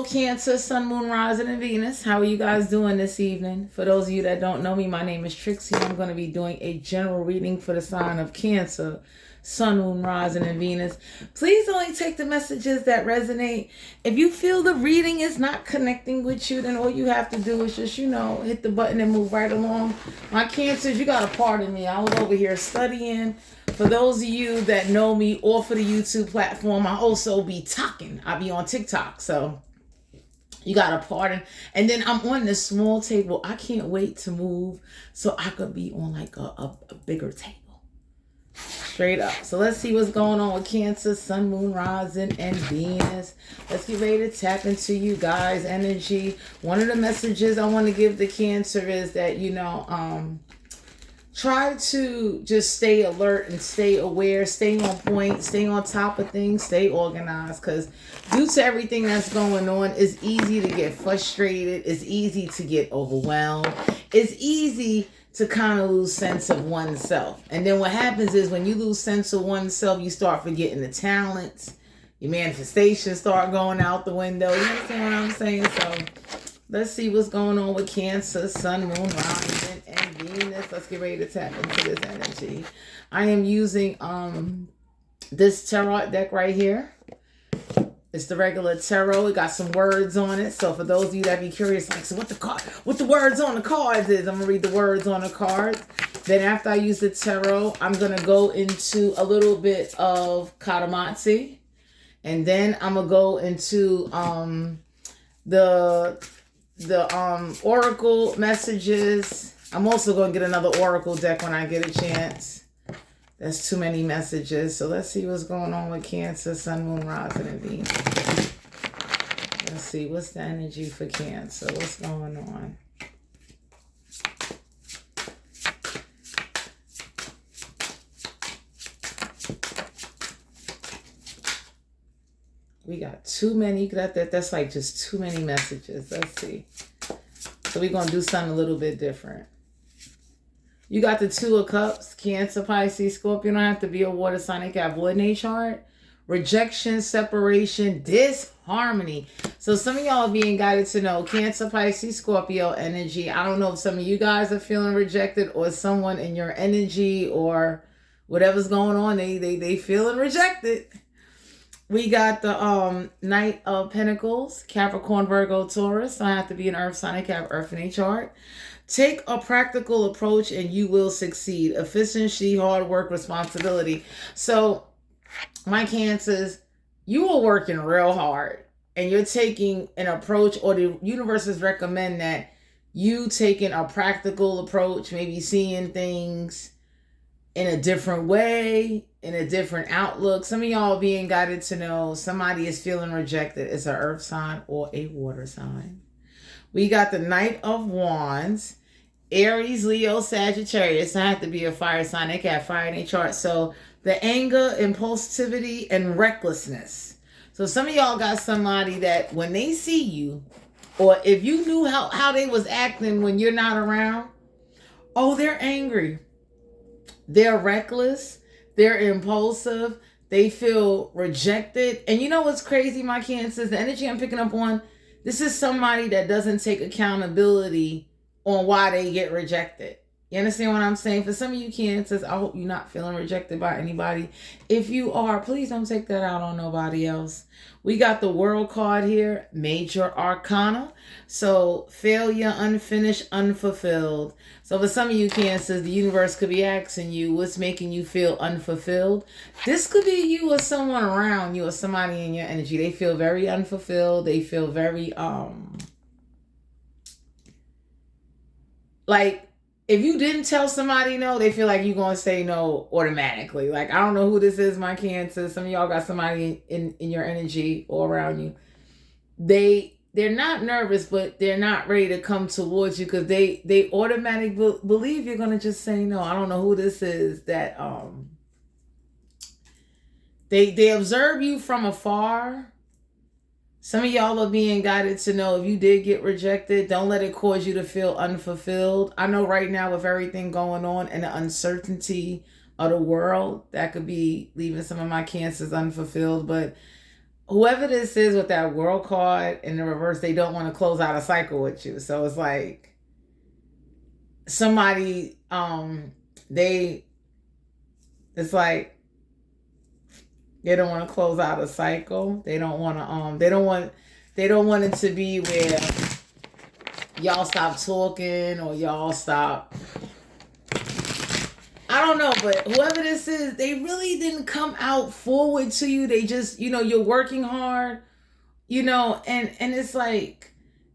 Hello, Cancer, Sun, Moon, Rising, and Venus. How are you guys doing this evening? For those of you that don't know me, my name is Trixie. I'm going to be doing a general reading for the sign of Cancer, Sun, Moon, Rising, and Venus. Please only take the messages that resonate. If you feel the reading is not connecting with you, then all you have to do is just, hit the button and move right along. My Cancers, you got to pardon me. I was over here studying. For those of you that know me or for the YouTube platform, I also be talking. I be on TikTok, so you got to pardon. And then I'm on this small table. I can't wait to move so I could be on like a bigger table. Straight up. So let's see what's going on with Cancer, Sun, Moon, Rising, and Venus. Let's get ready to tap into you guys' energy. One of the messages I want to give the Cancer is that, try to just stay alert and stay aware, stay on point, stay on top of things, stay organized. Because due to everything that's going on, it's easy to get frustrated. It's easy to get overwhelmed. It's easy to kind of lose sense of oneself. And then what happens is when you lose sense of oneself, you start forgetting the talents. Your manifestations start going out the window. You understand what I'm saying? So let's see what's going on with Cancer, Sun, Moon, Rising, and Venus. Let's get ready to tap into this energy. I am using this tarot deck right here. It's the regular tarot. It got some words on it. So for those of you that be curious, like, so what the words on the cards is, I'm gonna read the words on the cards. Then after I use the tarot, I'm gonna go into a little bit of Katamatsi. And then I'm gonna go into the oracle messages. I'm also going to get another oracle deck when I get a chance. That's too many messages. So let's see what's going on with Cancer, Sun, Moon, Rising, and Venus. Let's see. What's the energy for Cancer? What's going on? We got too many. That's like just too many messages. Let's see. So we're going to do something a little bit different. You got the Two of Cups, Cancer, Pisces, Scorpio. You don't have to be a water sign. It got void in a chart. Rejection, separation, disharmony. So some of y'all are being guided to know Cancer, Pisces, Scorpio energy. I don't know if some of you guys are feeling rejected or someone in your energy or whatever's going on. They feeling rejected. We got the Knight of Pentacles, Capricorn, Virgo, Taurus. So I have to be an earth sign. I have earth in a chart. Take a practical approach and you will succeed. Efficiency, hard work, responsibility. So my Cancers, you are working real hard and you're taking an approach, or the universe has recommend that you taking a practical approach, maybe seeing things in a different way, in a different outlook. Some of y'all being guided to know somebody is feeling rejected. It's an earth sign or a water sign. We got the Knight of Wands, Aries, Leo, Sagittarius. I have to be a fire sign. They got fire in their chart. So the anger, impulsivity, and recklessness. So some of y'all got somebody that when they see you, or if you knew how they was acting when you're not around, oh, they're angry. They're reckless. They're impulsive. They feel rejected. And you know what's crazy, my Cancers? The energy I'm picking up on, this is somebody that doesn't take accountability on why they get rejected. You understand what I'm saying? For some of you Cancers, I hope you're not feeling rejected by anybody. If you are, please don't take that out on nobody else. We got the World card here, Major Arcana. So failure, unfinished, unfulfilled. So for some of you Cancers, the universe could be asking you what's making you feel unfulfilled. This could be you or someone around you or somebody in your energy. They feel very unfulfilled. They feel very like, if you didn't tell somebody no, they feel like you're going to say no automatically. Like, I don't know who this is, my Cancer. Some of y'all got somebody in your energy or around you. They're not nervous, but they're not ready to come towards you because they automatically believe you're going to just say no. I don't know who this is that they observe you from afar. Some of y'all are being guided to know if you did get rejected, don't let it cause you to feel unfulfilled. I know right now with everything going on and the uncertainty of the world, that could be leaving some of my Cancers unfulfilled. But whoever this is with that world card in the reverse, they don't want to close out a cycle with you. So it's like somebody, they, it's like they don't want to close out a cycle. They don't want to, they don't want it to be where y'all stop talking or y'all stop. I don't know, but whoever this is, they really didn't come out forward to you. They just, you're working hard, and it's like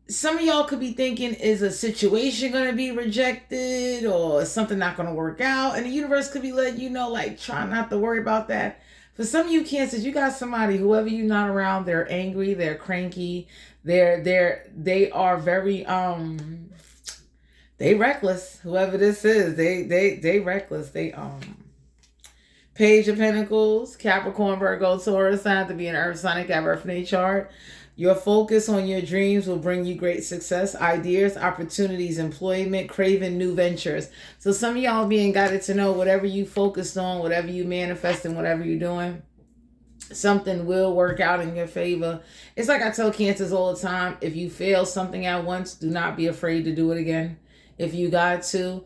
some of y'all could be thinking, is a situation going to be rejected or is something not going to work out? And the universe could be letting you know, like, try not to worry about that. For some of you Cancers, you got somebody, whoever you're not around, they're angry, they're cranky, they are very, they reckless. Whoever this is, they reckless. They Page of Pentacles, Capricorn, Virgo, Taurus, sign to be an earth sign, have earth in a chart. Your focus on your dreams will bring you great success, ideas, opportunities, employment, craving new ventures. So some of y'all being guided to know whatever you focused on, whatever you manifesting, whatever you're doing, something will work out in your favor. It's like I tell Cancers all the time, if you fail something at once, do not be afraid to do it again. If you got to.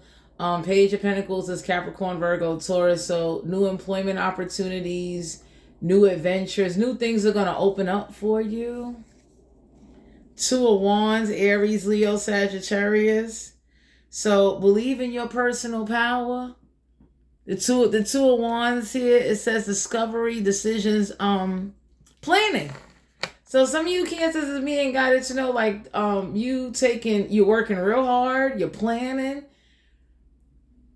Page of Pentacles is Capricorn, Virgo, Taurus. So new employment opportunities, new adventures, new things are going to open up for you. Two of Wands, Aries, Leo, Sagittarius. So believe in your personal power. The two of Wands here, it says discovery, decisions, planning. So some of you Cancers is being guided to know, like, you're working real hard, you're planning,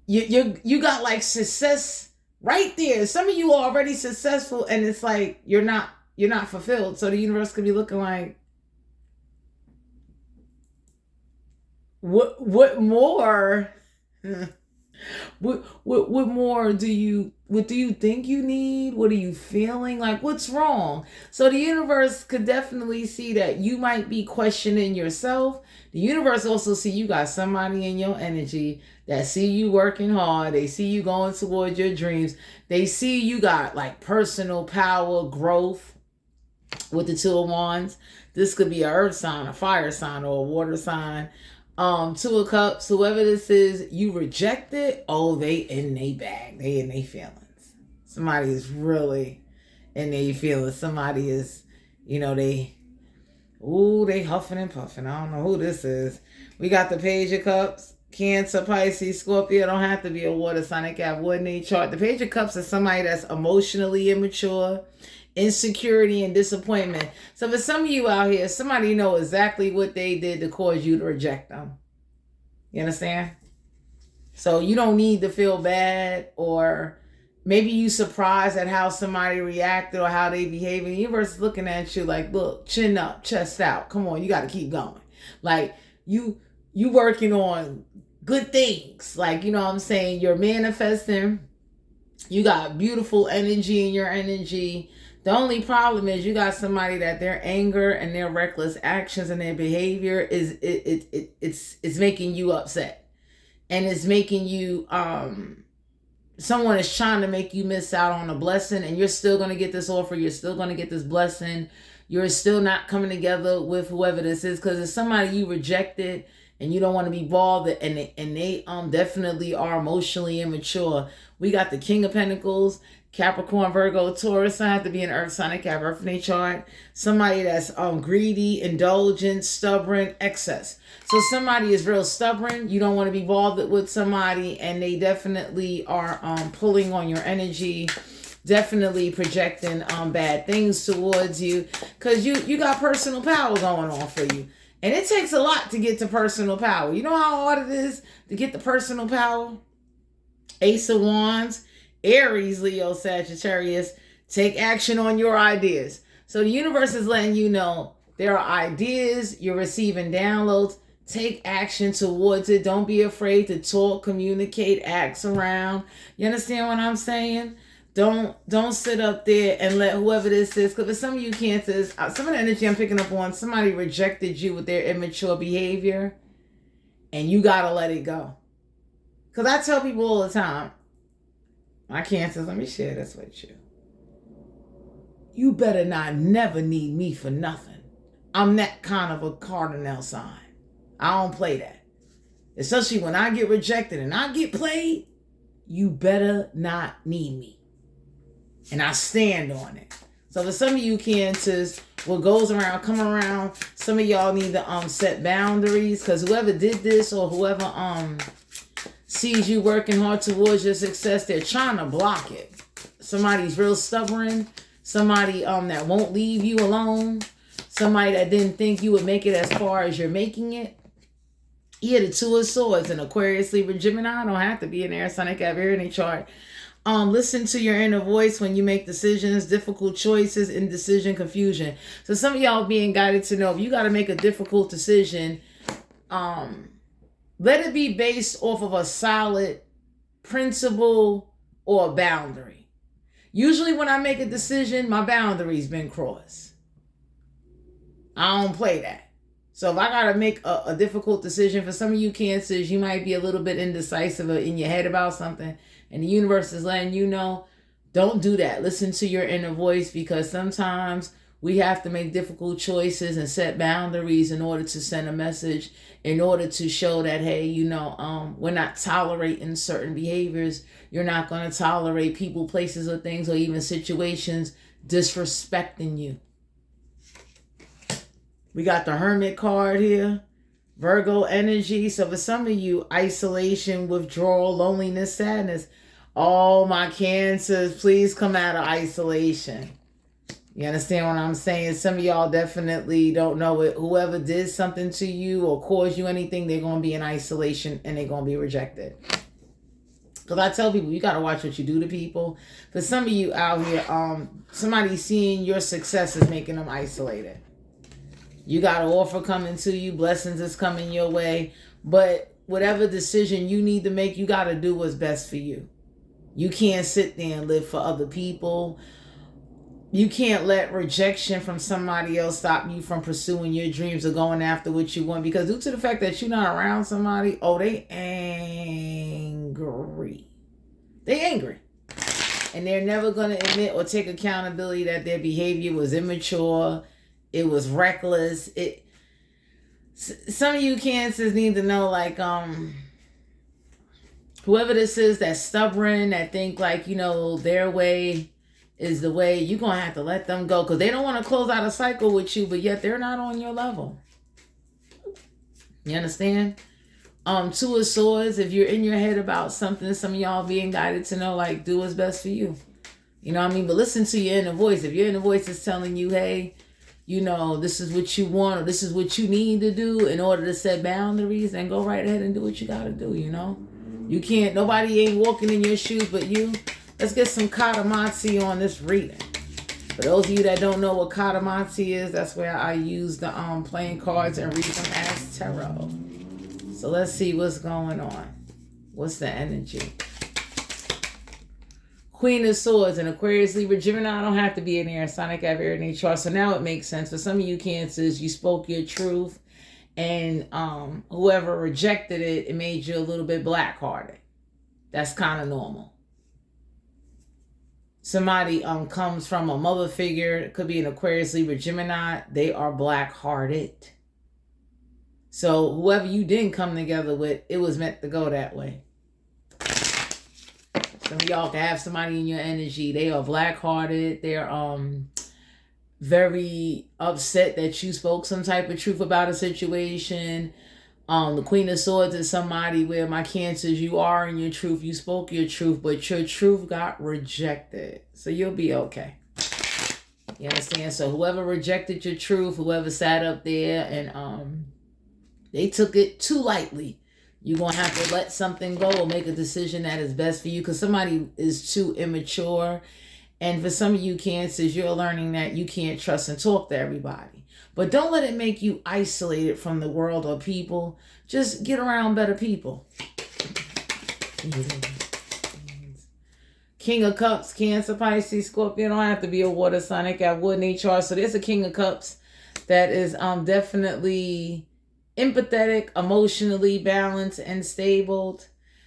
you got like success right there. Some of you are already successful, and it's like you're not fulfilled. So the universe could be looking like, what more? What more do you think you need? What are you feeling? Like, what's wrong? So the universe could definitely see that you might be questioning yourself. The universe also see you got somebody in your energy that see you working hard. They see you going towards your dreams. They see you got like personal power, growth with the Two of Wands. This could be an earth sign, a fire sign, or a water sign. Two of Cups, whoever this is, you reject it. Oh, they in they bag. They in they feelings. Somebody is really in their feelings. Somebody is, they huffing and puffing. I don't know who this is. We got the Page of Cups, Cancer, Pisces, Scorpio. Don't have to be a water sign. They can have wood in their chart. The Page of Cups is somebody that's emotionally immature, insecurity and disappointment. So for some of you out here, somebody know exactly what they did to cause you to reject them. You understand? So you don't need to feel bad, or maybe you surprised at how somebody reacted or how they behaving. The universe is looking at you like, look, chin up, chest out. Come on, you got to keep going. Like you working on good things. Like, you know what I'm saying? You're manifesting. You got beautiful energy in your energy. The only problem is you got somebody that their anger and their reckless actions and their behavior it's making you upset. And it's making you, someone is trying to make you miss out on a blessing, and you're still going to get this offer. You're still going to get this blessing. You're still not coming together with whoever this is, because it's somebody you rejected and you don't want to be bothered, and they definitely are emotionally immature. We got the King of Pentacles, Capricorn, Virgo, Taurus. I have to be an earth sign, have earth in a chart. Somebody that's greedy, indulgent, stubborn, excess. So somebody is real stubborn. You don't want to be bothered with somebody, and they definitely are pulling on your energy, definitely projecting bad things towards you, because you got personal power going on for you. And it takes a lot to get to personal power. You know how hard it is to get the personal power? Ace of Wands, Aries, Leo, Sagittarius. Take action on your ideas. So the universe is letting you know there are ideas. You're receiving downloads. Take action towards it. Don't be afraid to talk, communicate, act around. You understand what I'm saying? Don't sit up there and let whoever this is, because for some of you Cancers, some of the energy I'm picking up on, somebody rejected you with their immature behavior, and you got to let it go. Because I tell people all the time, my Cancers, let me share this with you. you better not never need me for nothing. I'm that kind of a cardinal sign. I don't play that. Especially when I get rejected and I get played, you better not need me. And I stand on it. So for some of you Cancers, what goes around, come around. Some of y'all need to set boundaries, because whoever did this or whoever sees you working hard towards your success, they're trying to block it. Somebody's real stubborn. Somebody that won't leave you alone. Somebody that didn't think you would make it as far as you're making it. Yeah, the Two of Swords, an Aquarius, Libra, Gemini. Don't have to be an air sign. I can have any chart. Listen to your inner voice when you make decisions, difficult choices, indecision, confusion. So some of y'all being guided to know if you got to make a difficult decision, let it be based off of a solid principle or a boundary. Usually when I make a decision, my boundary's been crossed. I don't play that. So if I got to make a difficult decision, for some of you Cancers, you might be a little bit indecisive in your head about something, and the universe is letting you know, don't do that. Listen to your inner voice, because sometimes we have to make difficult choices and set boundaries in order to send a message, in order to show that, hey, we're not tolerating certain behaviors. You're not going to tolerate people, places, or things, or even situations disrespecting you. We got the Hermit card here. Virgo energy. So for some of you, isolation, withdrawal, loneliness, sadness. All my Cancers, please come out of isolation. You understand what I'm saying? Some of y'all definitely don't know it. Whoever did something to you or caused you anything, they're going to be in isolation and they're going to be rejected. Because I tell people, you got to watch what you do to people. For some of you out here, somebody seeing your success is making them isolated. You got an offer coming to you. Blessings is coming your way. But whatever decision you need to make, you got to do what's best for you. You can't sit there and live for other people. You can't let rejection from somebody else stop you from pursuing your dreams or going after what you want. Because due to the fact that you're not around somebody, they angry. They angry. And they're never going to admit or take accountability that their behavior was immature. It was reckless. Some of you Cancers need to know, like, whoever this is that's stubborn, that think like, their way is the way, you're going to have to let them go, because they don't want to close out a cycle with you, but yet they're not on your level. You understand? Two of Swords, if you're in your head about something, some of y'all being guided to know, like, do what's best for you. You know what I mean? But listen to your inner voice. If your inner voice is telling you, hey, this is what you want, or this is what you need to do in order to set boundaries, and go right ahead and do what you got to do, You can't, nobody ain't walking in your shoes but you. Let's get some Katamansi on this reading. For those of you that don't know what Katamansi is, that's where I use the playing cards and read them as tarot. So let's see what's going on. What's the energy? Queen of Swords, an Aquarius, Libra, Gemini. I don't have to be an air sign. I have everything chart. So now it makes sense. For some of you Cancers, you spoke your truth, and whoever rejected it, it made you a little bit black-hearted. That's kind of normal. Somebody comes from a mother figure. It could be an Aquarius, Libra, Gemini. They are black-hearted. So whoever you didn't come together with, it was meant to go that way. Some of y'all can have somebody in your energy. They are black-hearted. They're very upset that you spoke some type of truth about a situation. The Queen of Swords is somebody where, my Cancers, you are in your truth. You spoke your truth, but your truth got rejected. So you'll be okay. You understand? So whoever rejected your truth, whoever sat up there and they took it too lightly, you're going to have to let something go or make a decision that is best for you, because somebody is too immature. And for some of you Cancers, you're learning that you can't trust and talk to everybody. But don't let it make you isolated from the world or people. Just get around better people. King of Cups, Cancer, Pisces, Scorpio. Don't have to be a water sign. They got wood in each chart. So there's a King of Cups that is definitely empathetic, emotionally balanced and stable.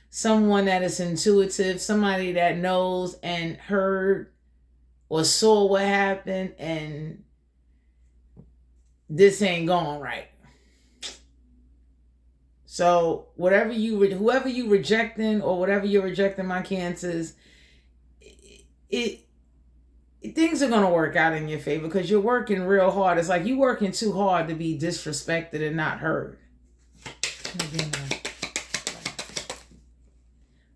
Someone that is intuitive, somebody that knows and heard or saw what happened and this ain't going right. So whoever you rejecting or whatever you're rejecting, my Cancers, things are going to work out in your favor because you're working real hard. It's like you working too hard to be disrespected and not heard.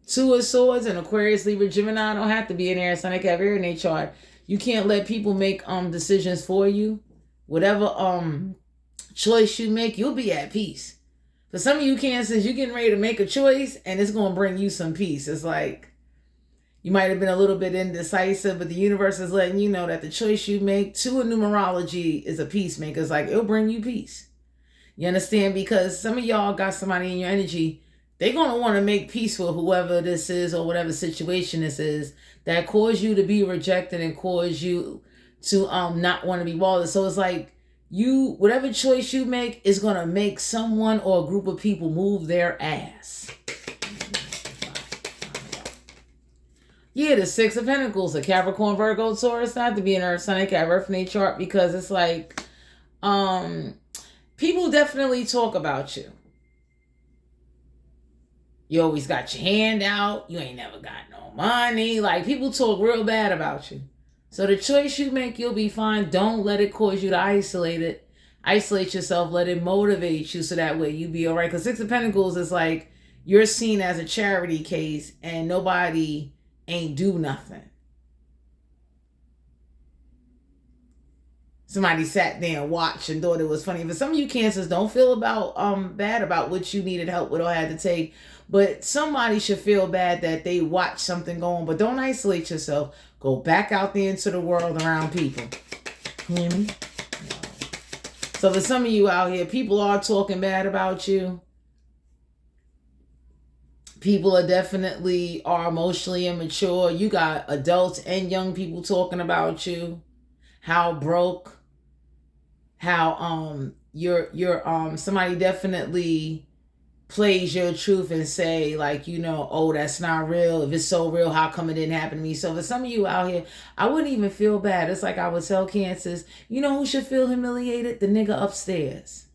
Two of Swords and Aquarius, Libra, Gemini don't have to be in air sign. They can have air in their chart. You can't let people make decisions for you. Whatever choice you make, you'll be at peace. For some of you Cancers, you're getting ready to make a choice and it's going to bring you some peace. It's like you might have been a little bit indecisive, but the universe is letting you know that the choice you make, 2 in numerology, is a peacemaker. It's like it'll bring you peace. You understand? Because some of y'all got somebody in your energy, they're going to want to make peace with whoever this is or whatever situation this is that caused you to be rejected and caused you to not want to be bothered. So it's like whatever choice you make is going to make someone or a group of people move their ass. Yeah, the 6 of Pentacles, a Capricorn, Virgo, Taurus, not to be an Earth sign, they can have Earth in their chart because it's like, people definitely talk about you. You always got your hand out. You ain't never got no money. Like, people talk real bad about you. So the choice you make, you'll be fine. Don't let it cause you to isolate yourself. Let it motivate you so that way you be all right. Because 6 of Pentacles is like you're seen as a charity case and nobody ain't do nothing. Somebody sat there and watched and thought it was funny. But some of you Cancers, don't feel bad about what you needed help with or had to take. But somebody should feel bad that they watched something going. But don't isolate yourself. Go back out there into the world around people. You hear me? So for some of you out here, people are talking bad about you. People are definitely emotionally immature. You got adults and young people talking about you. How broke. How you're somebody definitely plays your truth and say like, oh, that's not real. If it's so real, how come it didn't happen to me? So for some of you out here, I wouldn't even feel bad. It's like I would tell Cancers, you know who should feel humiliated? The nigga upstairs.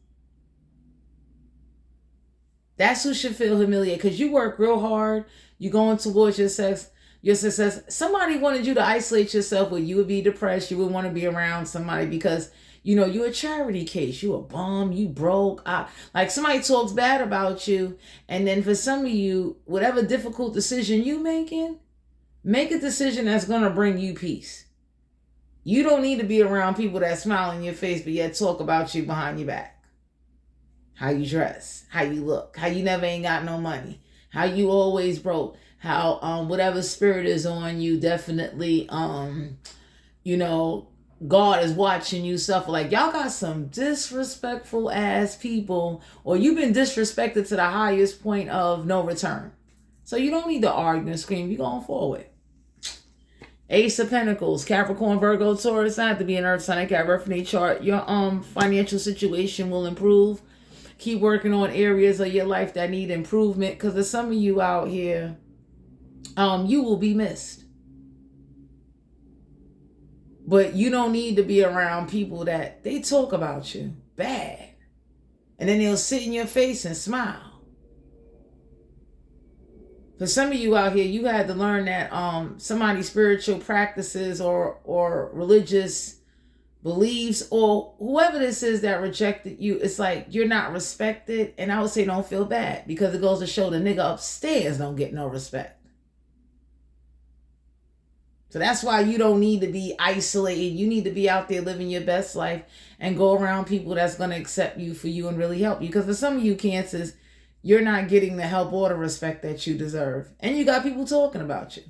That's who should feel humiliated because you work real hard. You're going towards your success. Somebody wanted you to isolate yourself where you would be depressed. You would want to be around somebody because, you're a charity case. You a bum. You broke. Like somebody talks bad about you. And then for some of you, whatever difficult decision you making, make a decision that's going to bring you peace. You don't need to be around people that smile in your face but yet talk about you behind your back. How you dress, how you look, how you never ain't got no money, how you always broke, how whatever spirit is on you, definitely God is watching you suffer. Like y'all got some disrespectful ass people, or you've been disrespected to the highest point of no return. So you don't need to argue and scream. You're going forward. Ace of Pentacles, Capricorn, Virgo, Taurus, not have to be an Earth sign. I got Earth in their chart. Your financial situation will improve. Keep working on areas of your life that need improvement because there's some of you out here, you will be missed. But you don't need to be around people that they talk about you bad. And then they'll sit in your face and smile. For some of you out here, you had to learn that somebody's spiritual practices or religious beliefs or whoever this is that rejected you, it's like you're not respected. And I would say don't feel bad because it goes to show the nigga upstairs don't get no respect. So that's why you don't need to be isolated. You need to be out there living your best life and go around people that's going to accept you for you and really help you. Because for some of you Cancers, you're not getting the help or the respect that you deserve. And you got people talking about you.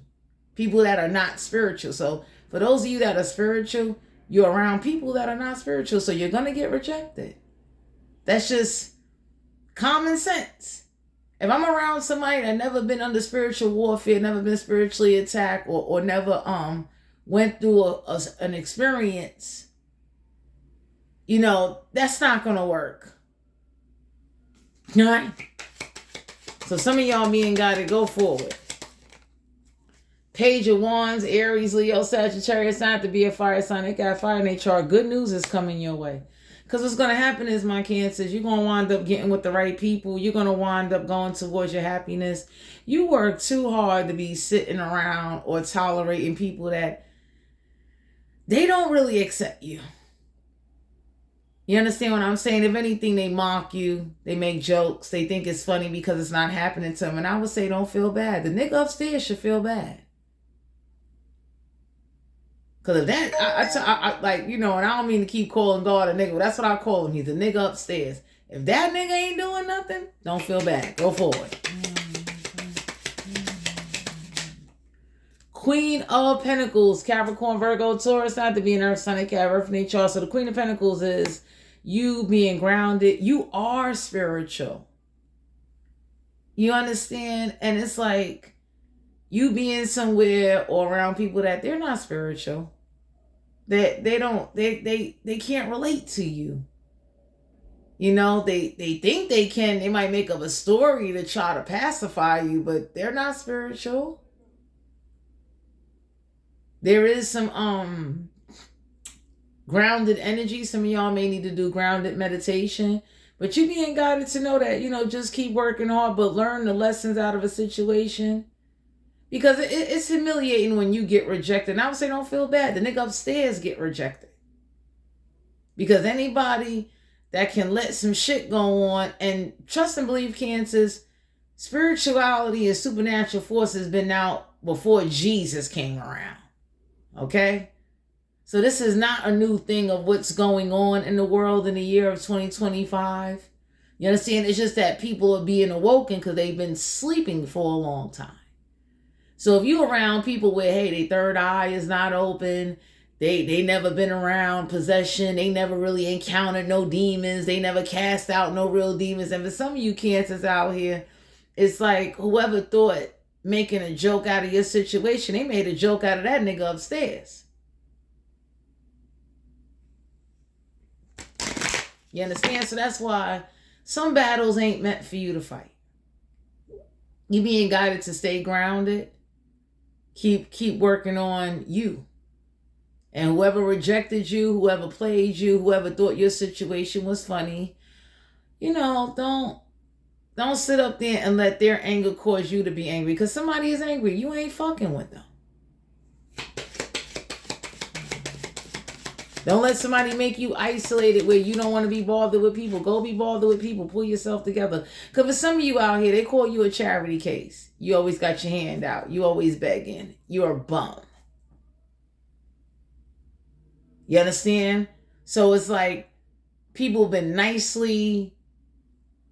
People that are not spiritual. So for those of you that are spiritual, you're around people that are not spiritual. So you're going to get rejected. That's just common sense. If I'm around somebody that never been under spiritual warfare, never been spiritually attacked, or never went through an experience, that's not going to work. All right? So some of y'all me and got to go forward. Page of Wands, Aries, Leo, Sagittarius, not to be a fire sign. They got fire in their chart. Good news is coming your way. Because what's going to happen is, my Cancers, you're going to wind up getting with the right people. You're going to wind up going towards your happiness. You work too hard to be sitting around or tolerating people that they don't really accept you. You understand what I'm saying? If anything, they mock you. They make jokes. They think it's funny because it's not happening to them. And I would say don't feel bad. The nigga upstairs should feel bad. Because if that, I like, you know, and I don't mean to keep calling God a nigga, but that's what I call him. He's a nigga upstairs. If that nigga ain't doing nothing, don't feel bad. Go forward. Queen of Pentacles, Capricorn, Virgo, Taurus, not to be an earth sign, Earth in their chart. So the Queen of Pentacles is you being grounded. You are spiritual. You understand? And it's like you being somewhere or around people that they're not spiritual. They can't relate to you. You know, they think they can. They might make up a story to try to pacify you, but they're not spiritual. There is some grounded energy. Some of y'all may need to do grounded meditation. But you being guided to know that, you know, just keep working hard, but learn the lessons out of a situation. Because it's humiliating when you get rejected. And I would say don't feel bad. The nigga upstairs get rejected. Because anybody that can let some shit go on, and trust and believe, Cancers, spirituality and supernatural force has been out before Jesus came around. Okay? So this is not a new thing of what's going on in the world in the year of 2025. You understand? It's just that people are being awoken because they've been sleeping for a long time. So if you're around people where, hey, their third eye is not open, they never been around possession, they never really encountered no demons, they never cast out no real demons. And for some of you Cancers out here, it's like whoever thought making a joke out of your situation, they made a joke out of that nigga upstairs. You understand? So that's why some battles ain't meant for you to fight. You being guided to stay grounded. Keep working on you. And whoever rejected you, whoever played you, whoever thought your situation was funny, you know, don't sit up there and let their anger cause you to be angry. Because somebody is angry. You ain't fucking with them. Don't let somebody make you isolated where you don't want to be bothered with people. Go be bothered with people. Pull yourself together. Because for some of you out here, they call you a charity case. You always got your hand out. You always begging. You're a bum. You understand? So it's like people have been nicely,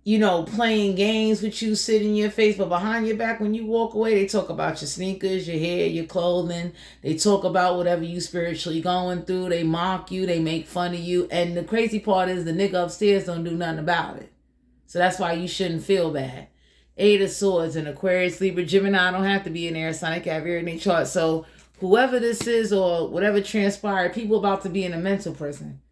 you know, playing games with you, sit in your face, but behind your back, when you walk away, they talk about your sneakers, your hair, your clothing. They talk about whatever you spiritually going through. They mock you. They make fun of you. And the crazy part is the nigga upstairs don't do nothing about it. So that's why you shouldn't feel bad. Eight of Swords, and Aquarius, Libra, Gemini don't have to be an air sign. They have air in their chart. So whoever this is or whatever transpired, people about to be in a mental prison.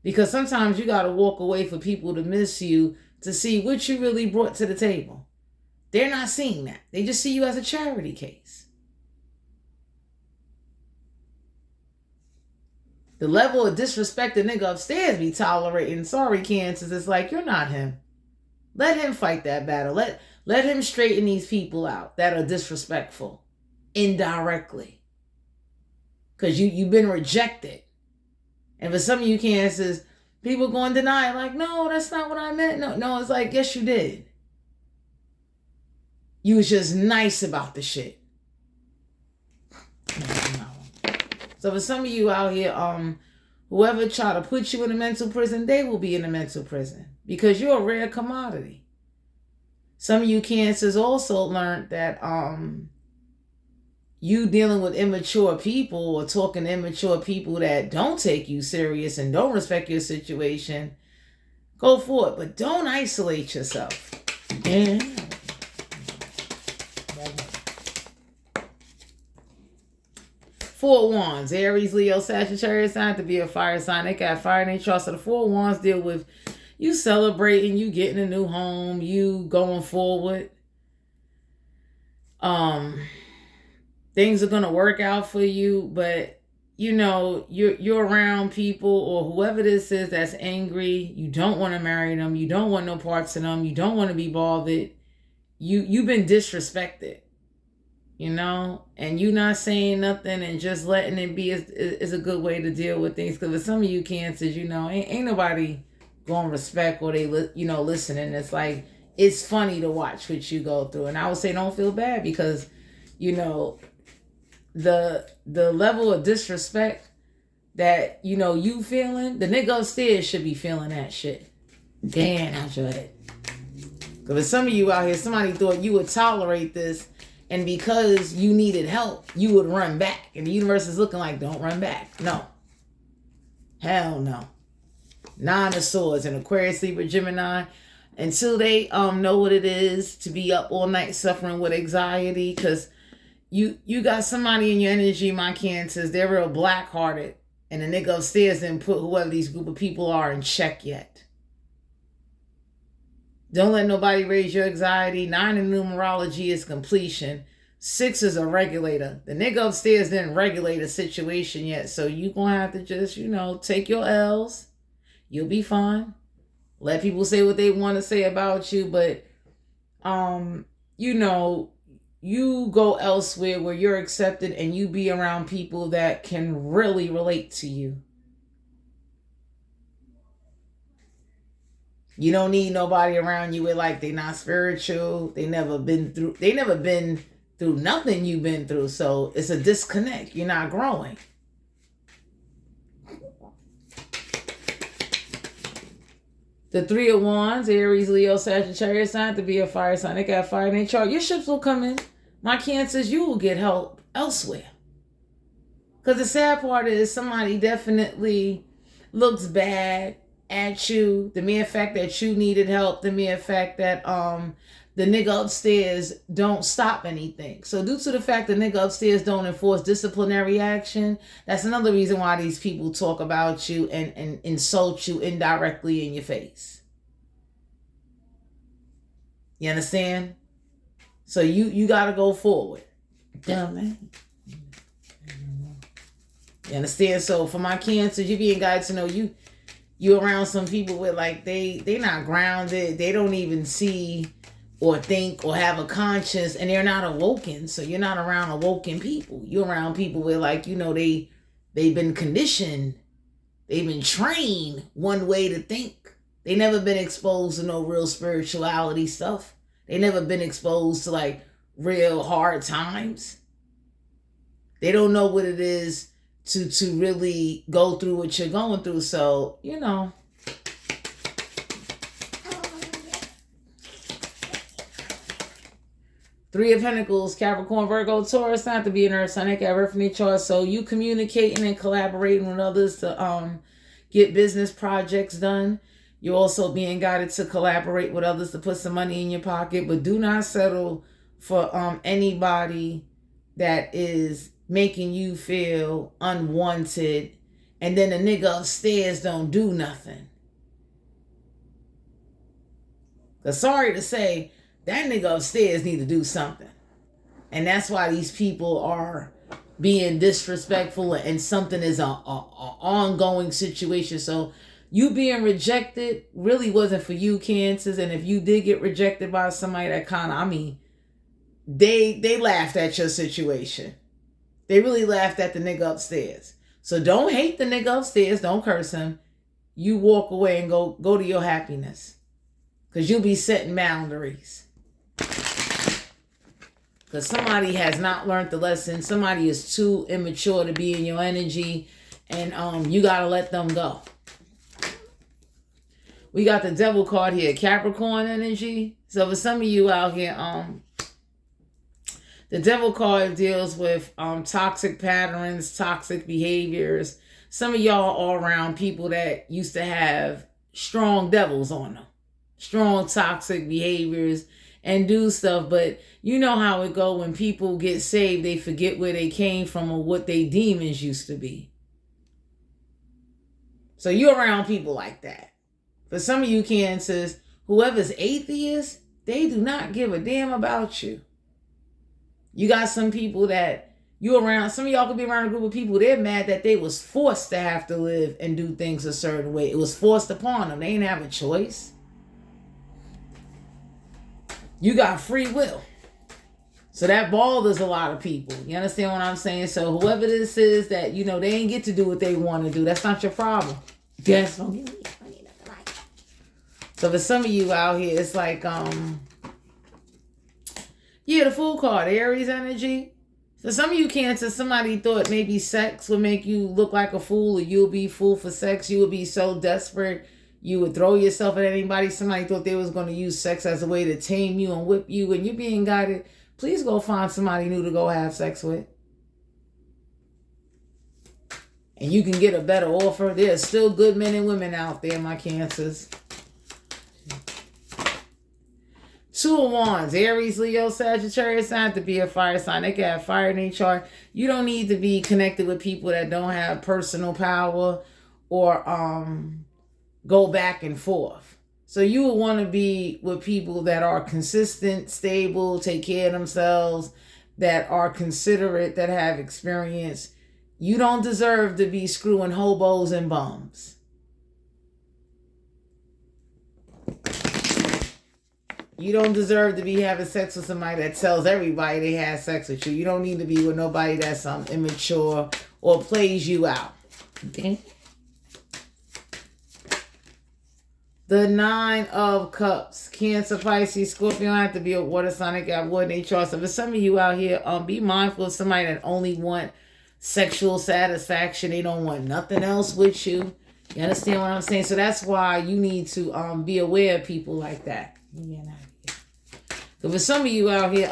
Because sometimes you got to walk away for people to miss you, to see what you really brought to the table. They're not seeing that. They just see you as a charity case. The level of disrespect the nigga upstairs be tolerating, sorry, Cancers, it's like, you're not him. Let him fight that battle. Let him straighten these people out that are disrespectful indirectly. Because you've been rejected. And for some of you Cancers, people going to deny it. Like, no, that's not what I meant. No, it's like, yes, you did. You was just nice about the shit. So for some of you out here, whoever try to put you in a mental prison, they will be in a mental prison. Because you're a rare commodity. Some of you Cancers also learned that you dealing with immature people or talking to immature people that don't take you serious and don't respect your situation, go for it. But don't isolate yourself. Yeah. Four Wands, Aries, Leo, Sagittarius, not to be a fire sign. They got fire in their chart. So the Four Wands deal with you celebrating, you getting a new home, you going forward. things are going to work out for you, but you know, you're around people or whoever this is that's angry. You don't want to marry them. You don't want no parts of them. You don't want to be bothered. You've been disrespected, you know, and you not saying nothing and just letting it be is a good way to deal with things. Because for some of you Cancers, you know, ain't nobody going to respect or they listening. It's like, it's funny to watch what you go through, and I would say don't feel bad, because you know the level of disrespect that you know you feeling, the nigga upstairs should be feeling that shit. Damn, out your head. Because some of you out here, somebody thought you would tolerate this, and because you needed help, you would run back. And the universe is looking like, don't run back. No. Hell no. Nine of Swords, and Aquarius, Libra, Gemini. Until they know what it is to be up all night suffering with anxiety. Because you got somebody in your energy, my Cancers, they're real black-hearted. And the nigga upstairs didn't put whoever these group of people are in check yet. Don't let nobody raise your anxiety. 9 in numerology is completion. 6 is a regulator. The nigga upstairs didn't regulate a situation yet. So you going to have to just, you know, take your L's. You'll be fine. Let people say what they want to say about you. But, you know, you go elsewhere where you're accepted and you be around people that can really relate to you. You don't need nobody around you with like they not spiritual. They never been through nothing you've been through. So it's a disconnect. You're not growing. The 3 of Wands, Aries, Leo, Sagittarius, not to be a fire sign. They got fire in their chart. Your ships will come in. My Cancers, you will get help elsewhere. Because the sad part is somebody definitely looks bad at you. The mere fact that you needed help, the mere fact that the nigga upstairs don't stop anything. So due to the fact the nigga upstairs don't enforce disciplinary action, that's another reason why these people talk about you and insult you indirectly in your face. You understand? So you gotta go forward. Damn, man. You understand? So for my Cancers, you being guided to know you around some people with like they not grounded, they don't even see or think or have a conscience, and they're not awoken. So you're not around awoken people. You're around people where like, you know, they've been conditioned, they've been trained one way to think. They never been exposed to no real spirituality stuff. They never been exposed to like real hard times. They don't know what it is to really go through what you're going through. So, you know. Three of Pentacles, Capricorn, Virgo, Taurus, not to be an earth sign. They got Earth in their chart. So you communicating and collaborating with others to get business projects done. You're also being guided to collaborate with others to put some money in your pocket. But do not settle for anybody that is making you feel unwanted, and then the nigga upstairs don't do nothing. Because sorry to say, that nigga upstairs need to do something. And that's why these people are being disrespectful, and something is a ongoing situation. So you being rejected really wasn't for you, Cancers. And if you did get rejected by somebody that kind of, they laughed at your situation. They really laughed at the nigga upstairs. So don't hate the nigga upstairs. Don't curse him. You walk away and go to your happiness. Because you'll be setting boundaries. Because somebody has not learned the lesson. Somebody is too immature to be in your energy. And you got to let them go. We got the Devil card here. Capricorn energy. So for some of you out here, the Devil card deals with toxic patterns, toxic behaviors. Some of y'all are around people that used to have strong devils on them. Strong toxic behaviors and do stuff. But you know how it go when people get saved. They forget where they came from or what they demons used to be. So you're around people like that. For some of you Cancers, whoever's atheist, they do not give a damn about you. You got some people that Some of y'all could be around a group of people, they're mad that they was forced to have to live and do things a certain way. It was forced upon them. They ain't have a choice. You got free will. So that bothers a lot of people. You understand what I'm saying? So whoever this is that, they ain't get to do what they want to do. That's not your problem. Guess don't give me nothing like that. So for some of you out here, it's like, the Fool card, Aries energy. For some of you Cancer, somebody thought maybe sex would make you look like a fool, or you'll be fool for sex. You would be so desperate, you would throw yourself at anybody. Somebody thought they was going to use sex as a way to tame you and whip you, and you're being guided. Please go find somebody new to go have sex with. And you can get a better offer. There's still good men and women out there, my Cancers. Two of Wands, Aries, Leo, Sagittarius, not have to be a fire sign. They can have fire in their chart. You don't need to be connected with people that don't have personal power or go back and forth. So you would want to be with people that are consistent, stable, take care of themselves, that are considerate, that have experience. You don't deserve to be screwing hobos and bums. You don't deserve to be having sex with somebody that tells everybody they had sex with you. You don't need to be with nobody that's immature or plays you out. Okay? The Nine of Cups. Cancer, Pisces, Scorpio. Don't have to be a water sign. They got water in their chart. So for some of you out here, be mindful of somebody that only want sexual satisfaction. They don't want nothing else with you. You understand what I'm saying? So that's why you need to be aware of people like that. Yeah. So for some of you out here,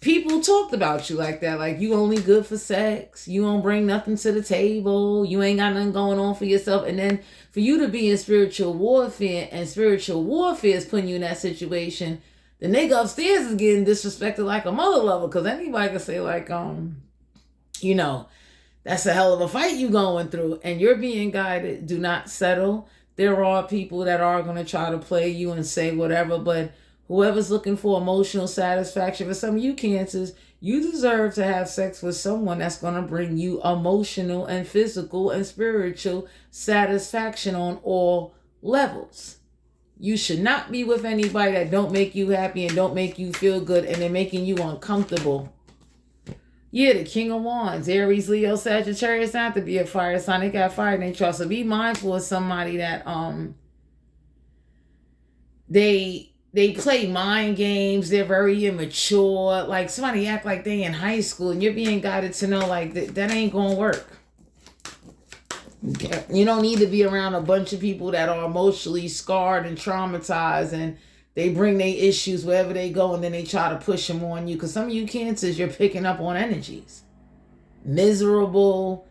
people talked about you like that. Like, you only good for sex. You don't bring nothing to the table. You ain't got nothing going on for yourself. And then for you to be in spiritual warfare, and spiritual warfare is putting you in that situation, the nigga upstairs is getting disrespected like a mother lover. Because anybody can say like, that's a hell of a fight you going through. And you're being guided. Do not settle. There are people that are going to try to play you and say whatever, but whoever's looking for emotional satisfaction, for some of you Cancers, you deserve to have sex with someone that's going to bring you emotional and physical and spiritual satisfaction on all levels. You should not be with anybody that don't make you happy and don't make you feel good, and they're making you uncomfortable. Yeah, the King of Wands, Aries, Leo, Sagittarius, not to be a fire sign. They got fire in their chart. So be mindful of somebody that they play mind games. They're very immature. Like, somebody act like they in high school, and you're being guided to know like that ain't gonna work. Okay. You don't need to be around a bunch of people that are emotionally scarred and traumatized, and they bring their issues wherever they go, and then they try to push them on you. Because some of you Cancers, you're picking up on energies. Miserable,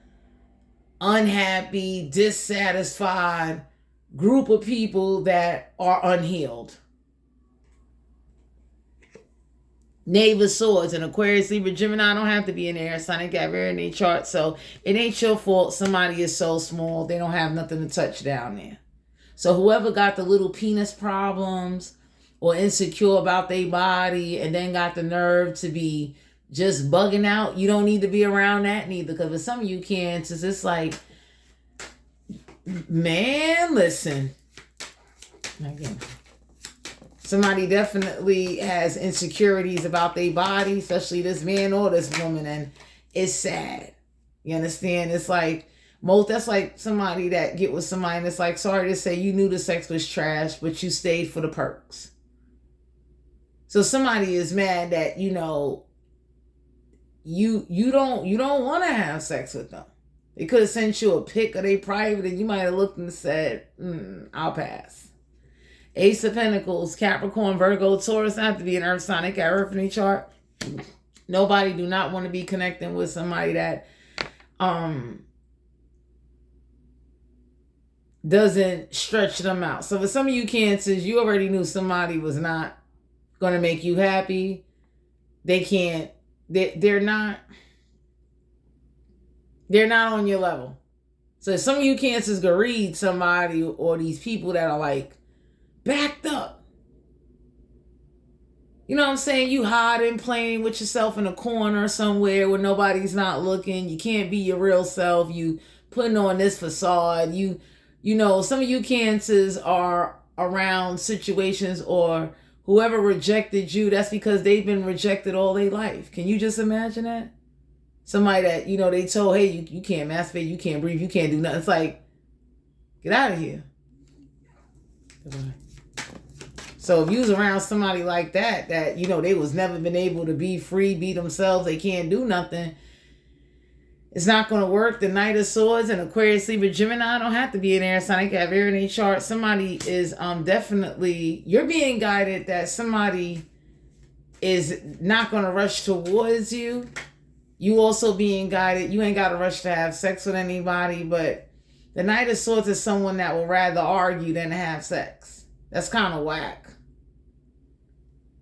unhappy, dissatisfied group of people that are unhealed. Knave of Swords, and Aquarius, Libra, Gemini don't have to be in air sign. They got very in their chart. So it ain't your fault somebody is so small they don't have nothing to touch down there. So whoever got the little penis problems or insecure about their body and then got the nerve to be just bugging out, you don't need to be around that neither. Because for some of you Cancers, it's like, man, listen. Again, somebody definitely has insecurities about their body, especially this man or this woman, and it's sad. You understand? It's like, that's like somebody that get with somebody and it's like, sorry to say, you knew the sex was trash, but you stayed for the perks. So somebody is mad that, you don't want to have sex with them. They could have sent you a pic of their private and you might have looked and said, I'll pass. Ace of Pentacles, Capricorn, Virgo, Taurus, not have to be an earth sign. They got earth in their chart. Nobody do not want to be connecting with somebody that doesn't stretch them out. So for some of you Cancers, you already knew somebody was not going to make you happy. They're not on your level. So some of you Cancers can read somebody or these people that are like backed up. You know what I'm saying? You hiding, playing with yourself in a corner somewhere where nobody's not looking. You can't be your real self. You putting on this facade. You know, some of you Cancers are around situations or whoever rejected you, that's because they've been rejected all their life. Can you just imagine that? Somebody that, you know, they told, hey, you can't masturbate, you can't breathe, you can't do nothing. It's like, get out of here. Goodbye. So if you was around somebody like that, you know, they was never been able to be free, be themselves, they can't do nothing, it's not going to work. The Knight of Swords and Aquarius, Libra, Gemini don't have to be an air sign. They can have air in their chart. Somebody is definitely, you're being guided that somebody is not going to rush towards you. You also being guided, you ain't got to rush to have sex with anybody, but the Knight of Swords is someone that will rather argue than have sex. That's kind of whack.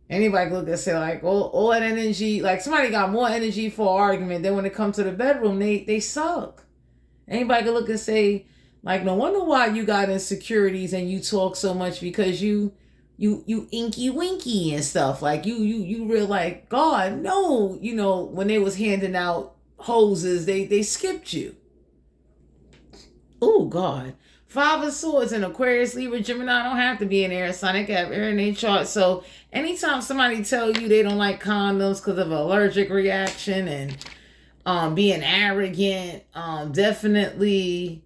Anybody look and say like, all that energy, like somebody got more energy for argument. Then when it comes to the bedroom, they suck. Anybody can look and say like, no wonder why you got insecurities and you talk so much, because you inky winky and stuff. Like you real like, God, no, you know, when they was handing out hoses, they skipped you. Oh God. Five of Swords and Aquarius, Libra, Gemini don't have to be an air sign. They can have air in their chart. So anytime somebody tell you they don't like condoms because of an allergic reaction and being arrogant, definitely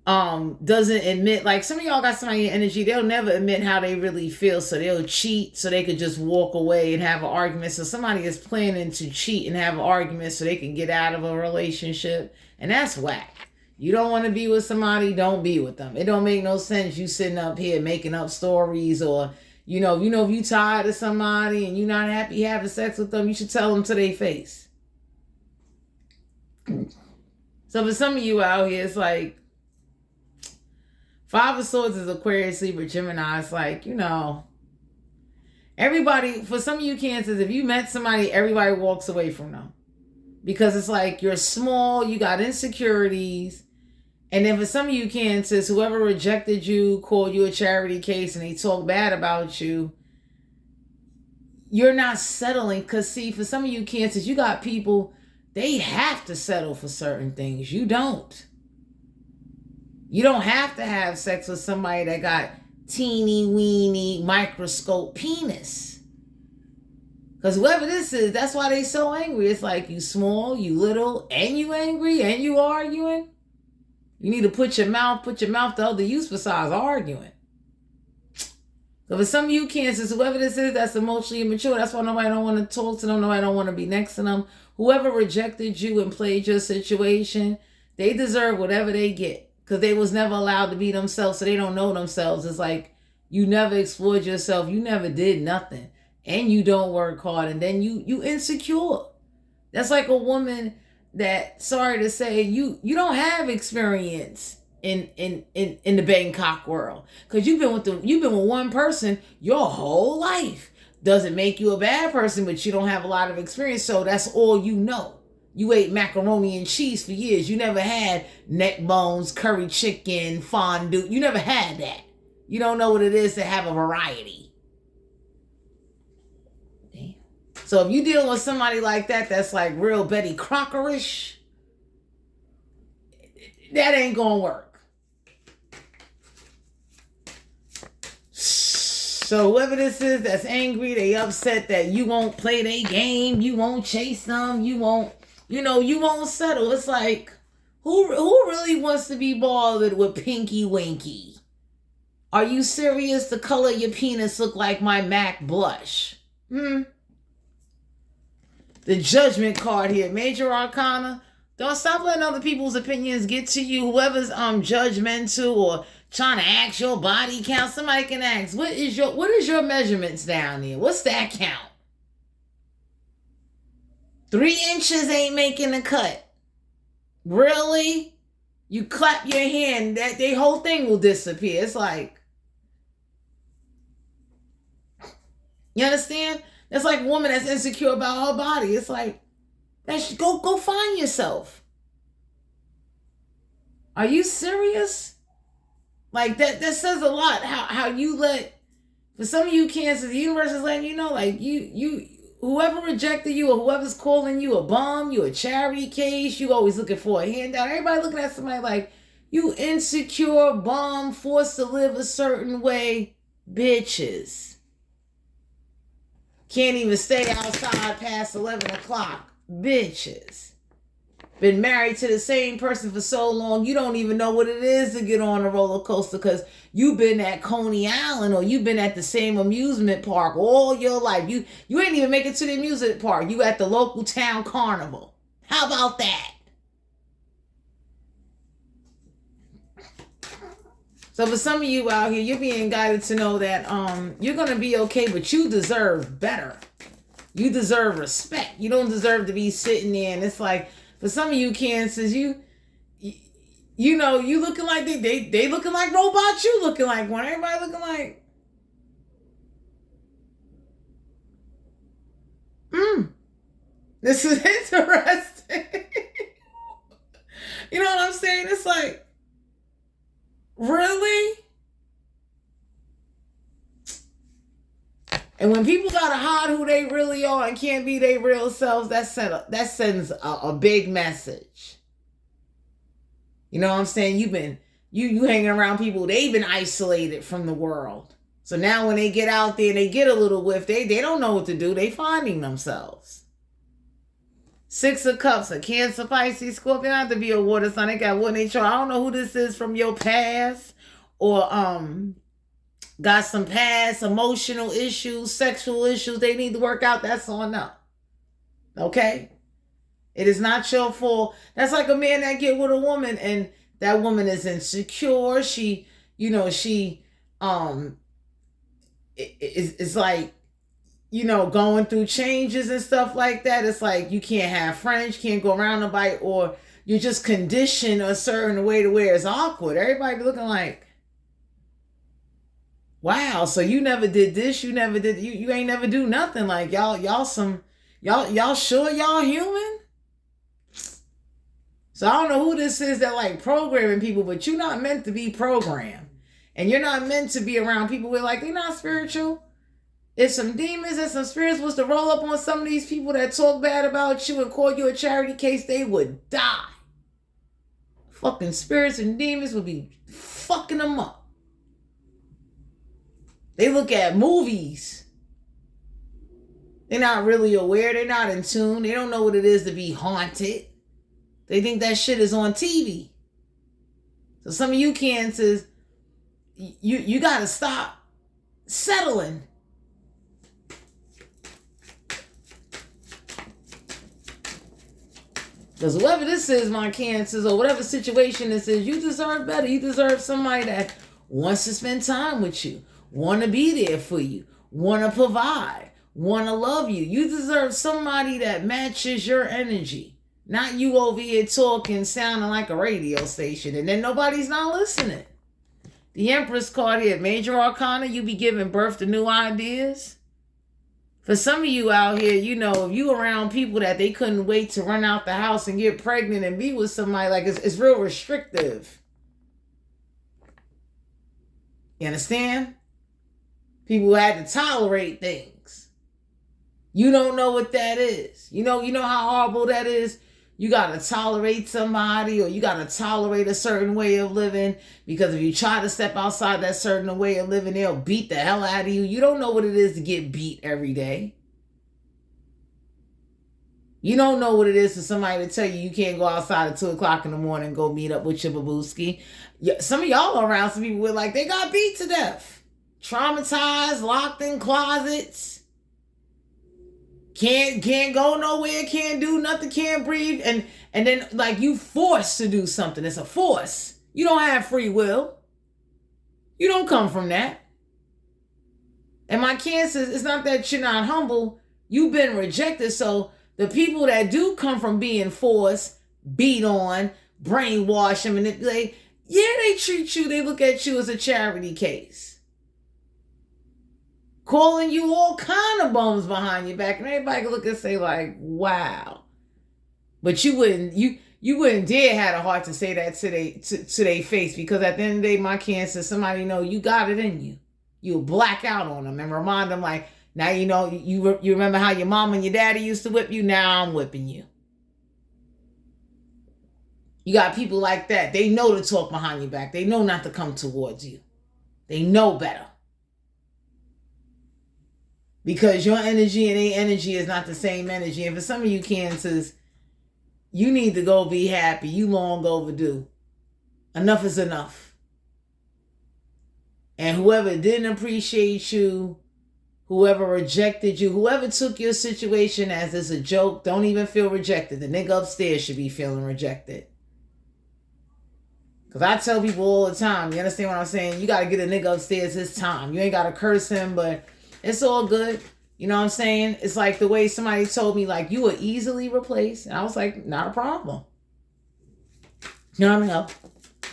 doesn't admit, like some of y'all got somebody in energy, they'll never admit how they really feel. So they'll cheat so they could just walk away and have an argument. So somebody is planning to cheat and have an argument so they can get out of a relationship. And that's whack. You don't want to be with somebody, don't be with them. It don't make no sense you sitting up here making up stories, or, you know, if you tired of somebody and you're not happy having sex with them, you should tell them to their face. So for some of you out here, it's like, Five of Swords is Aquarius, Libra, Gemini. It's like, you know, everybody, for some of you Cancers, if you met somebody, everybody walks away from them. Because it's like you're small, you got insecurities. And then for some of you Cancers, whoever rejected you, called you a charity case, and they talk bad about you, you're not settling. Because see, for some of you Cancers, you got people, they have to settle for certain things. You don't. You don't have to have sex with somebody that got teeny weeny microscope penis. Because whoever this is, that's why they so angry. It's like you small, you little, and you angry, and you arguing. You need to put your mouth to other use besides arguing. So for some of you Cancers, whoever this is that's emotionally immature, that's why nobody don't want to talk to them, nobody don't want to be next to them. Whoever rejected you and played your situation, they deserve whatever they get. Because they was never allowed to be themselves, so they don't know themselves. It's like you never explored yourself, you never did nothing. And you don't work hard, and then you insecure. That's like a woman that, sorry to say, you don't have experience in the Bangkok world, because you've been with one person your whole life. Doesn't make you a bad person, but you don't have a lot of experience, so that's all you know. You ate macaroni and cheese for years. You never had neck bones, curry chicken, fondue. You never had that. You don't know what it is to have a variety. So if you deal with somebody like that, that's like real Betty Crocker-ish, that ain't gonna work. So whoever this is that's angry, they upset that you won't play their game, you won't chase them, you won't settle. It's like, who really wants to be bothered with Pinky Winky? Are you serious? The color of your penis look like my MAC blush. The Judgment card here, Major Arcana. Don't stop letting other people's opinions get to you. Whoever's judgmental or trying to ask your body count, somebody can ask, what is your measurements down here? What's that count? 3 inches ain't making the cut. Really? You clap your hand, that the whole thing will disappear. It's like, you understand? That's like a woman that's insecure about her body. It's like, go find yourself. Are you serious? Like that says a lot. How you let For some of you Cancers, the universe is letting you know, like, whoever rejected you or whoever's calling you a bum, you a charity case, you always looking for a handout. Everybody looking at somebody like, you insecure bum, forced to live a certain way, bitches. Can't even stay outside past 11 o'clock, bitches. Been married to the same person for so long, you don't even know what it is to get on a roller coaster because you've been at Coney Island or you've been at the same amusement park all your life. You ain't even make it to the amusement park. You at the local town carnival. How about that? So for some of you out here, you're being guided to know that you're going to be okay, but you deserve better. You deserve respect. You don't deserve to be sitting there and it's like, for some of you Cancers, you know, you looking like they looking like robots, you looking like one. Everybody looking like, this is interesting. You know what I'm saying? It's like, really? And when people gotta hide who they really are and can't be their real selves, that sends a big message. You know what I'm saying? You hanging around people, they've been isolated from the world. So now when they get out there and they get a little whiff, they don't know what to do. They finding themselves. 6 of Cups, a Cancer, Pisces, Scorpio. Not to be a water sign. They got one nature. I don't know who this is from your past or got some past emotional issues, sexual issues they need to work out. That's on them. Okay? It is not your fault. That's like a man that get with a woman and that woman is insecure. She, it's like, going through changes and stuff like that. It's like you can't have friends, you can't go around nobody, or you're just conditioned a certain way to where it's awkward. Everybody be looking like, wow, so you never did this, you never did, you ain't never do nothing. Like y'all sure y'all human? So I don't know who this is that like programming people, but you're not meant to be programmed. And you're not meant to be around people who are like, they're not spiritual. If some demons and some spirits was to roll up on some of these people that talk bad about you and call you a charity case, they would die. Fucking spirits and demons would be fucking them up. They look at movies. They're not really aware. They're not in tune. They don't know what it is to be haunted. They think that shit is on TV. So some of you Cancers, you got to stop settling. Because whoever this is, my Cancers, or whatever situation this is, you deserve better. You deserve somebody that wants to spend time with you, want to be there for you, want to provide, want to love you. You deserve somebody that matches your energy. Not you over here talking, sounding like a radio station, and then nobody's not listening. The Empress card here, Major Arcana, you be giving birth to new ideas. For some of you out here, if you around people that they couldn't wait to run out the house and get pregnant and be with somebody, like it's real restrictive. You understand? People who had to tolerate things. You don't know what that is. You know how horrible that is? You got to tolerate somebody, or you got to tolerate a certain way of living, because if you try to step outside that certain way of living, they'll beat the hell out of you. You don't know what it is to get beat every day. You don't know what it is for somebody to tell you can't go outside at 2 o'clock in the morning and go meet up with your babooski. Some of y'all are around some people with like, they got beat to death. Traumatized, locked in closets. Can't go nowhere, can't do nothing, can't breathe, and then like you forced to do something. It's a force. You don't have free will. You don't come from that. And my Cancers, it's not that you're not humble. You've been rejected. So the people that do come from being forced, beat on, brainwash and manipulate, they treat you, they look at you as a charity case. Calling you all kind of bums behind your back, and everybody can look and say like, wow. But you wouldn't dare have a heart to say that to their face, because at the end of the day, my Cancer, somebody know you got it in you. You'll black out on them and remind them like, now you know, you remember how your mom and your daddy used to whip you? Now I'm whipping you. You got people like that. They know to talk behind your back. They know not to come towards you. They know better. Because your energy and their energy is not the same energy. And for some of you Cancers, you need to go be happy. You long overdue. Enough is enough. And whoever didn't appreciate you, whoever rejected you, whoever took your situation as a joke, don't even feel rejected. The nigga upstairs should be feeling rejected. Because I tell people all the time, you understand what I'm saying? You got to get a nigga upstairs his time. You ain't got to curse him, but it's all good. You know what I'm saying? It's like the way somebody told me, like, you were easily replaced. And I was like, not a problem. You know what I mean?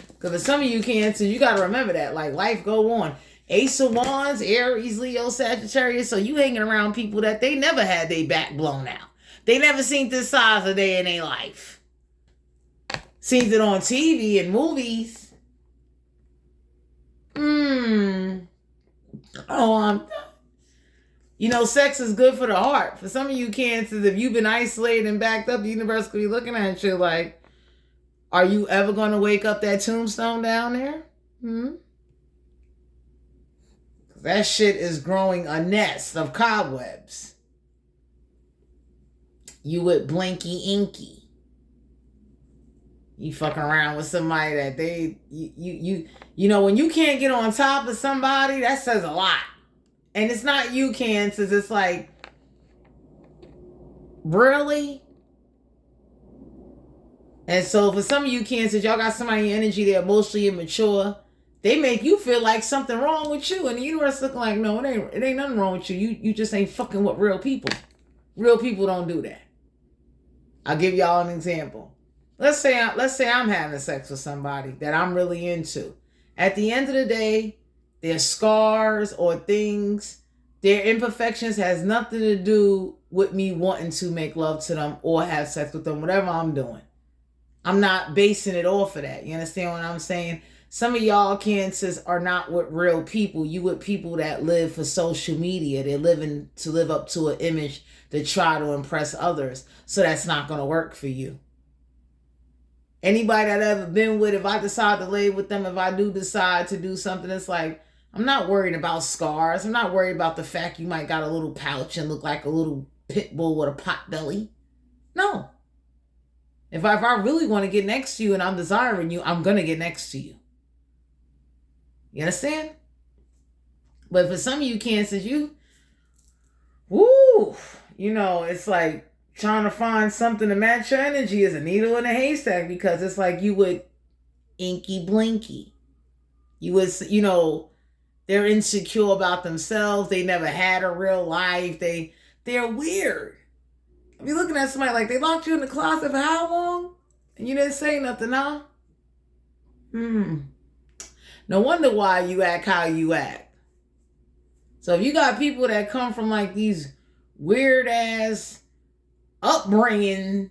Because for some of you Cancers, you got to remember that. Like, life go on. Ace of Wands, Aries, Leo, Sagittarius. So you hanging around people that they never had their back blown out. They never seen this size a day in their life. Seen it on TV and movies. You know, sex is good for the heart. For some of you Cancers, if you've been isolated and backed up, the universe could be looking at you like, are you ever going to wake up that tombstone down there? That shit is growing a nest of cobwebs. You with Blinky Inky. You fucking around with somebody that you know, when you can't get on top of somebody, that says a lot. And it's not you Cancers, it's like, really? And so for some of you Cancers, y'all got somebody in your energy, they're emotionally immature. They make you feel like something wrong with you. And the universe looking like, no, it ain't nothing wrong with you. You just ain't fucking with real people. Real people don't do that. I'll give y'all an example. Let's say I'm having sex with somebody that I'm really into. At the end of the day, their scars or things, their imperfections has nothing to do with me wanting to make love to them or have sex with them, whatever I'm doing. I'm not basing it off of that. You understand what I'm saying? Some of y'all Cancers are not with real people. You with people that live for social media. They're living to live up to an image to try to impress others. So that's not going to work for you. Anybody that I've ever been with, if I decide to lay with them, if I do decide to do something, it's like, I'm not worried about scars. I'm not worried about the fact you might got a little pouch and look like a little pit bull with a pot belly. No. If I really want to get next to you and I'm desiring you, I'm going to get next to you. You understand? But for some of you Cancers, you know, it's like trying to find something to match your energy is a needle in a haystack, because it's like you would Inky Blinky. You was, you know, they're insecure about themselves. They never had a real life. They're weird. If you're looking at somebody like they locked you in the closet for how long? And you didn't say nothing, huh? No wonder why you act how you act. So if you got people that come from like these weird ass upbringing,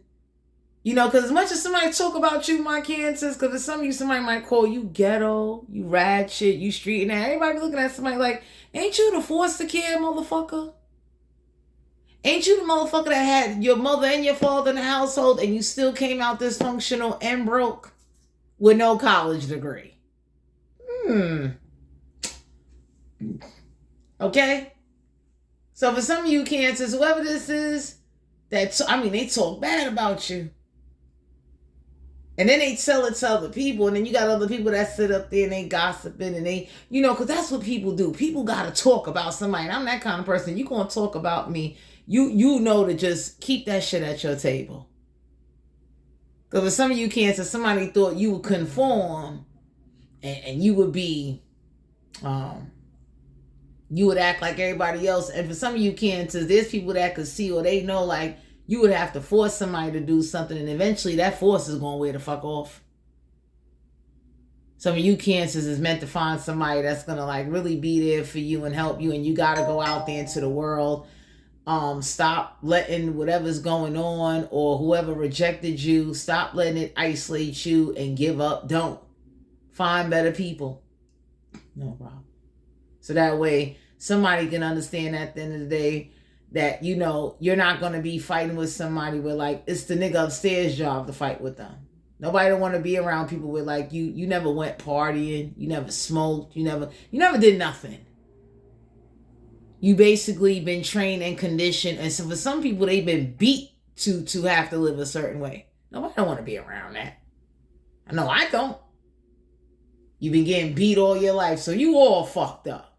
you know, because as much as somebody talk about you, my Cancers, because for some of you, somebody might call you ghetto, you ratchet, you street, and everybody be looking at somebody like, ain't you the foster kid, motherfucker? Ain't you the motherfucker that had your mother and your father in the household and you still came out dysfunctional and broke with no college degree? Okay? So for some of you Cancers, whoever this is, they talk bad about you. And then they tell it to other people. And then you got other people that sit up there and they gossiping and they, you know, because that's what people do. People got to talk about somebody. And I'm that kind of person. You going to talk about me. You know to just keep that shit at your table. Because for some of you Cancers, somebody thought you would conform and you would be, you would act like everybody else. And for some of you Cancers, there's people that could see or they know like you would have to force somebody to do something, and eventually that force is going to wear the fuck off. Some of you Cancers is meant to find somebody that's going to like really be there for you and help you, and you got to go out there into the world. Stop letting whatever's going on or whoever rejected you, stop letting it isolate you and give up. Don't. Find better people. No problem. So that way somebody can understand at the end of the day that, you know, you're not going to be fighting with somebody where like it's the nigga upstairs job to fight with them. Nobody don't want to be around people with like you never went partying, you never smoked, you never did nothing. You basically been trained and conditioned, and so for some people they've been beat to have to live a certain way. Nobody don't want to be around that. I know I don't. You've been getting beat all your life, so you all fucked up.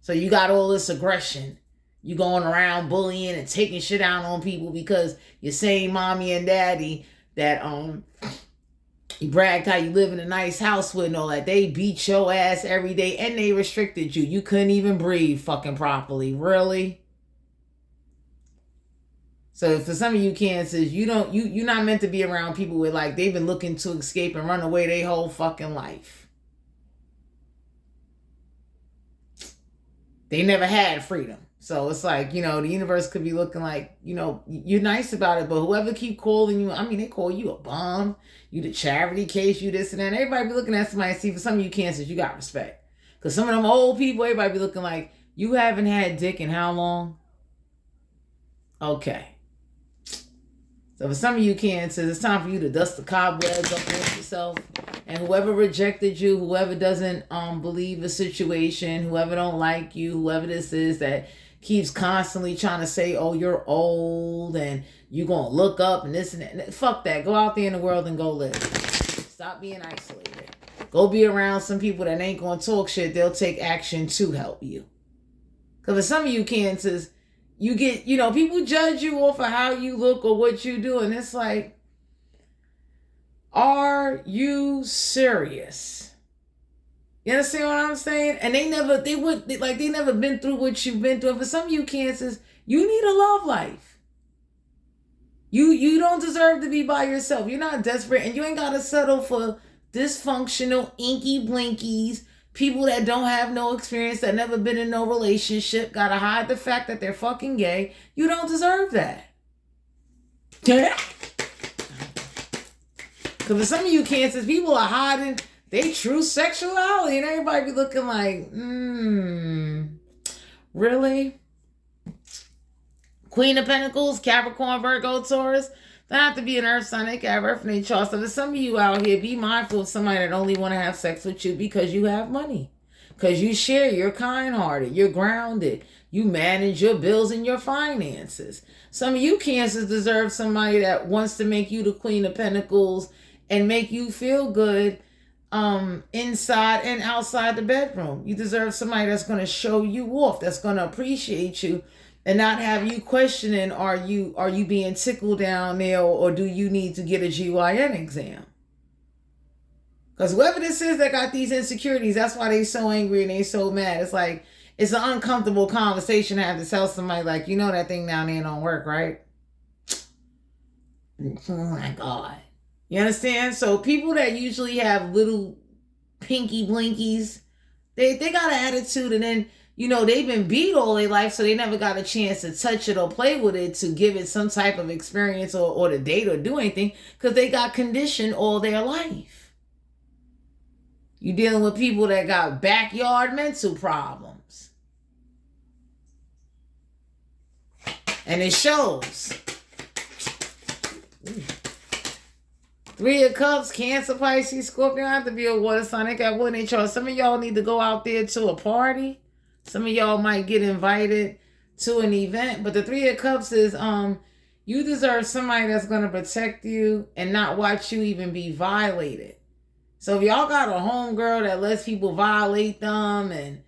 So you got all this aggression. You going around bullying and taking shit out on people because your same mommy and daddy that you bragged how you live in a nice house with and all that, they beat your ass every day and they restricted you. You couldn't even breathe fucking properly. Really? So for some of you Cancers, you're not meant to be around people with like they've been looking to escape and run away their whole fucking life. They never had freedom. So it's like, you know, the universe could be looking like, you know, you're nice about it, but whoever keep calling you, I mean, they call you a bum, you the charity case, you this and that. And everybody be looking at somebody and see, for some of you Cancers, you got respect. Because some of them old people, everybody be looking like, you haven't had dick in how long? Okay. So for some of you Cancers, it's time for you to dust the cobwebs up off yourself. And whoever rejected you, whoever doesn't believe the situation, whoever don't like you, whoever this is that keeps constantly trying to say, oh, you're old and you're going to look up and this and that. Fuck that. Go out there in the world and go live. Stop being isolated. Go be around some people that ain't going to talk shit. They'll take action to help you. Because for some of you Cancers, you get, you know, people judge you off of how you look or what you do. And it's like, are you serious? You understand what I'm saying? And they never been through what you've been through. And for some of you Cancers, you need a love life. You don't deserve to be by yourself. You're not desperate, and you ain't got to settle for dysfunctional, inky blinkies, people that don't have no experience, that never been in no relationship, got to hide the fact that they're fucking gay. You don't deserve that. Because for some of you Cancers, people are hiding they true sexuality, and everybody be looking like, really? Queen of Pentacles, Capricorn, Virgo, Taurus. They have to be an earth sign. They can have earth in their chart. So for some of you out here, be mindful of somebody that only want to have sex with you because you have money. Because you share, you're kind-hearted, you're grounded. You manage your bills and your finances. Some of you Cancers deserve somebody that wants to make you the Queen of Pentacles and make you feel good inside and outside the bedroom. You deserve somebody that's going to show you off, that's going to appreciate you and not have you questioning, are you being tickled down there, or do you need to get a GYN exam? Because whoever this is that got these insecurities, that's why they so angry and they so mad. It's like, it's an uncomfortable conversation to have to tell somebody like, you know that thing down there don't work, right? Oh my God. You understand? So people that usually have little pinky blinkies, they got an attitude, and then, you know, they've been beat all their life, so they never got a chance to touch it or play with it to give it some type of experience or to date or do anything because they got conditioned all their life. You're dealing with people that got backyard mental problems. And it shows. Three of Cups, Cancer, Pisces, Scorpio. I have to be a water sign. They got one in chart. Some of y'all need to go out there to a party. Some of y'all might get invited to an event. But the Three of Cups is you deserve somebody that's going to protect you and not watch you even be violated. So if y'all got a homegirl that lets people violate them and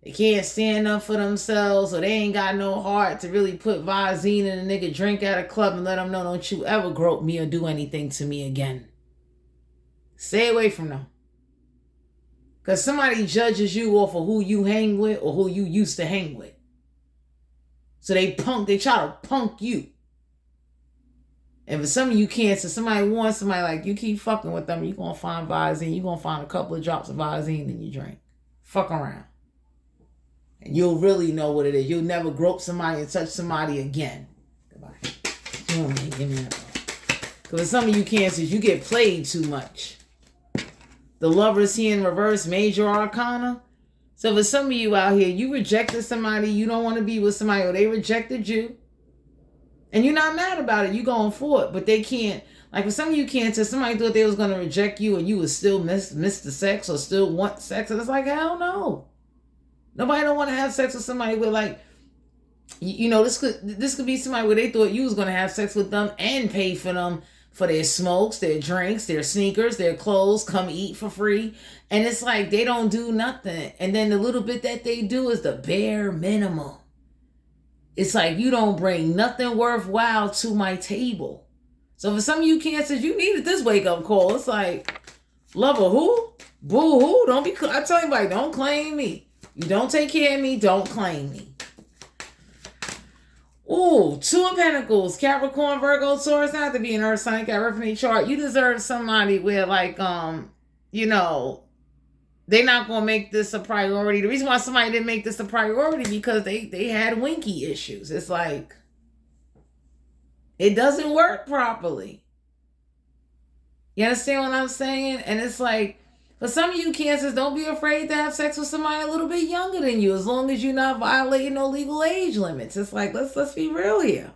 they can't stand up for themselves, or they ain't got no heart to really put Visine in a nigga drink at a club and let them know, don't you ever grope me or do anything to me again. Stay away from them. Because somebody judges you off of who you hang with or who you used to hang with. So they try to punk you. And for some of you Cancer, somebody wants somebody like, you keep fucking with them, you're going to find Visine. You're going to find a couple of drops of Visine in your drink. Fuck around. And you'll really know what it is. You'll never grope somebody and touch somebody again. Goodbye. Give me that. Because for some of you Cancers, you get played too much. The Lovers here in reverse, major arcana. So for some of you out here, you rejected somebody, you don't want to be with somebody, or they rejected you, and you're not mad about it. You going for it, but they can't. Like for some of you Cancer, somebody thought they was going to reject you and you would still miss the sex or still want sex. And it's like, hell no. Nobody don't want to have sex with somebody with like, you know, this could be somebody where they thought you was going to have sex with them and pay for them for their smokes, their drinks, their sneakers, their clothes, come eat for free. And it's like they don't do nothing. And then the little bit that they do is the bare minimum. It's like you don't bring nothing worthwhile to my table. So for some of you Cancers, you needed this wake-up call. It's like, lover who? Boo hoo? Don't be, I tell anybody, don't claim me. You don't take care of me, don't claim me. Ooh, 2 of Pentacles, Capricorn, Virgo, Taurus, not to be an earth sign, got reference in your chart. You deserve somebody where like, you know, they're not going to make this a priority. The reason why somebody didn't make this a priority because they had winky issues. It's like, it doesn't work properly. You understand what I'm saying? And it's like, for some of you Cancers, don't be afraid to have sex with somebody a little bit younger than you, as long as you're not violating no legal age limits. It's like, let's be real here.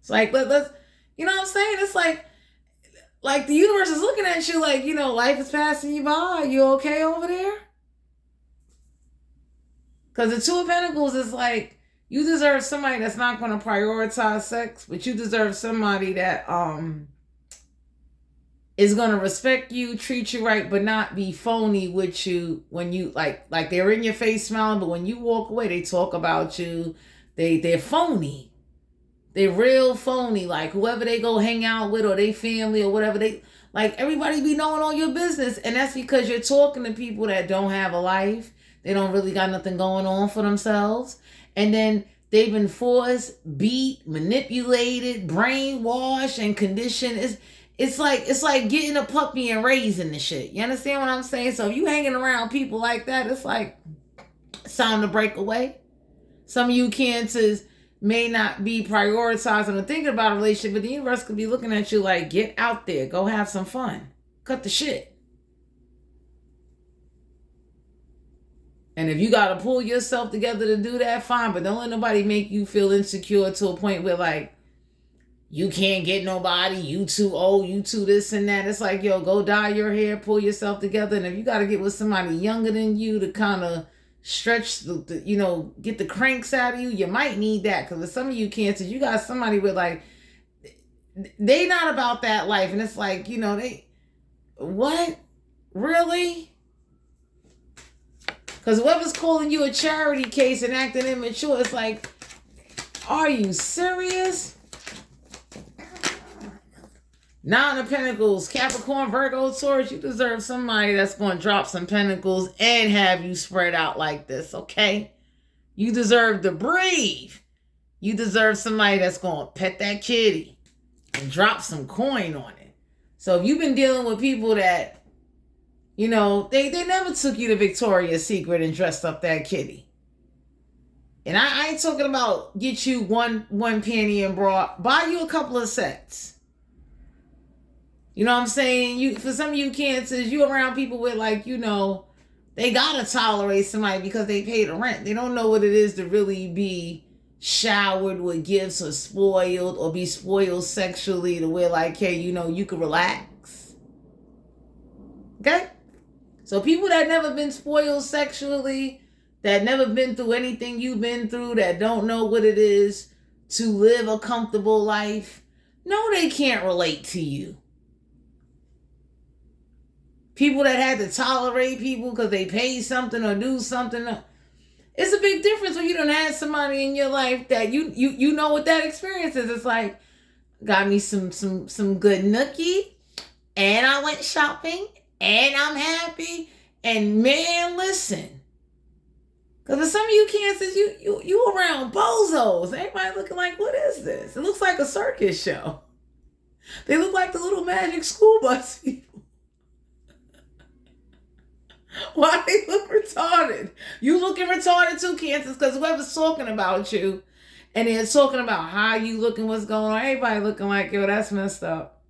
It's like, let's, you know what I'm saying? It's like the universe is looking at you like, you know, life is passing you by. You okay over there? Because the 2 of Pentacles is like, you deserve somebody that's not going to prioritize sex, but you deserve somebody that is going to respect you, treat you right, but not be phony with you when you, like they're in your face smiling, but when you walk away, they talk about you. They're phony. They're real phony. Like whoever they go hang out with or they family or whatever, they, like everybody be knowing all your business. And that's because you're talking to people that don't have a life. They don't really got nothing going on for themselves. And then they've been forced, beat, manipulated, brainwashed, and conditioned. It's like getting a puppy and raising the shit. You understand what I'm saying? So if you hanging around people like that, it's like, it's time to break away. Some of you Cancers may not be prioritizing or thinking about a relationship, but the universe could be looking at you like, get out there, go have some fun. Cut the shit. And if you got to pull yourself together to do that, fine. But don't let nobody make you feel insecure to a point where like, you can't get nobody, you too old, you too this and that. It's like, yo, go dye your hair, pull yourself together. And if you got to get with somebody younger than you to kind of stretch, the, you know, get the cranks out of you, you might need that. Because with some of you Cancers, you got somebody with like, they not about that life. And it's like, you know, they, what? Really? Because whoever's calling you a charity case and acting immature, it's like, are you serious? 9 of Pentacles, Capricorn, Virgo, Taurus, you deserve somebody that's going to drop some pentacles and have you spread out like this, okay? You deserve to breathe. You deserve somebody that's going to pet that kitty and drop some coin on it. So if you've been dealing with people that, you know, they never took you to Victoria's Secret and dressed up that kitty. And I ain't talking about get you one panty and bra, buy you a couple of sets. You know what I'm saying? You, for some of you Cancers, you around people with like, you know, they gotta tolerate somebody because they pay the rent. They don't know what it is to really be showered with gifts or spoiled or be spoiled sexually to where like, hey, you know, you can relax. Okay? So people that never been spoiled sexually, that never been through anything you've been through, that don't know what it is to live a comfortable life, no, they can't relate to you. People that had to tolerate people because they paid something or do something. It's a big difference when you don't have somebody in your life that you know what that experience is. It's like, got me some good nookie, and I went shopping, and I'm happy. And man, listen. Because for some of you Cancers, you around bozos. Everybody looking like, what is this? It looks like a circus show. They look like the little magic school bus people. Why they look retarded? You looking retarded too, Cancers, because whoever's talking about you and they're talking about how you looking, what's going on, everybody looking like, yo, that's messed up.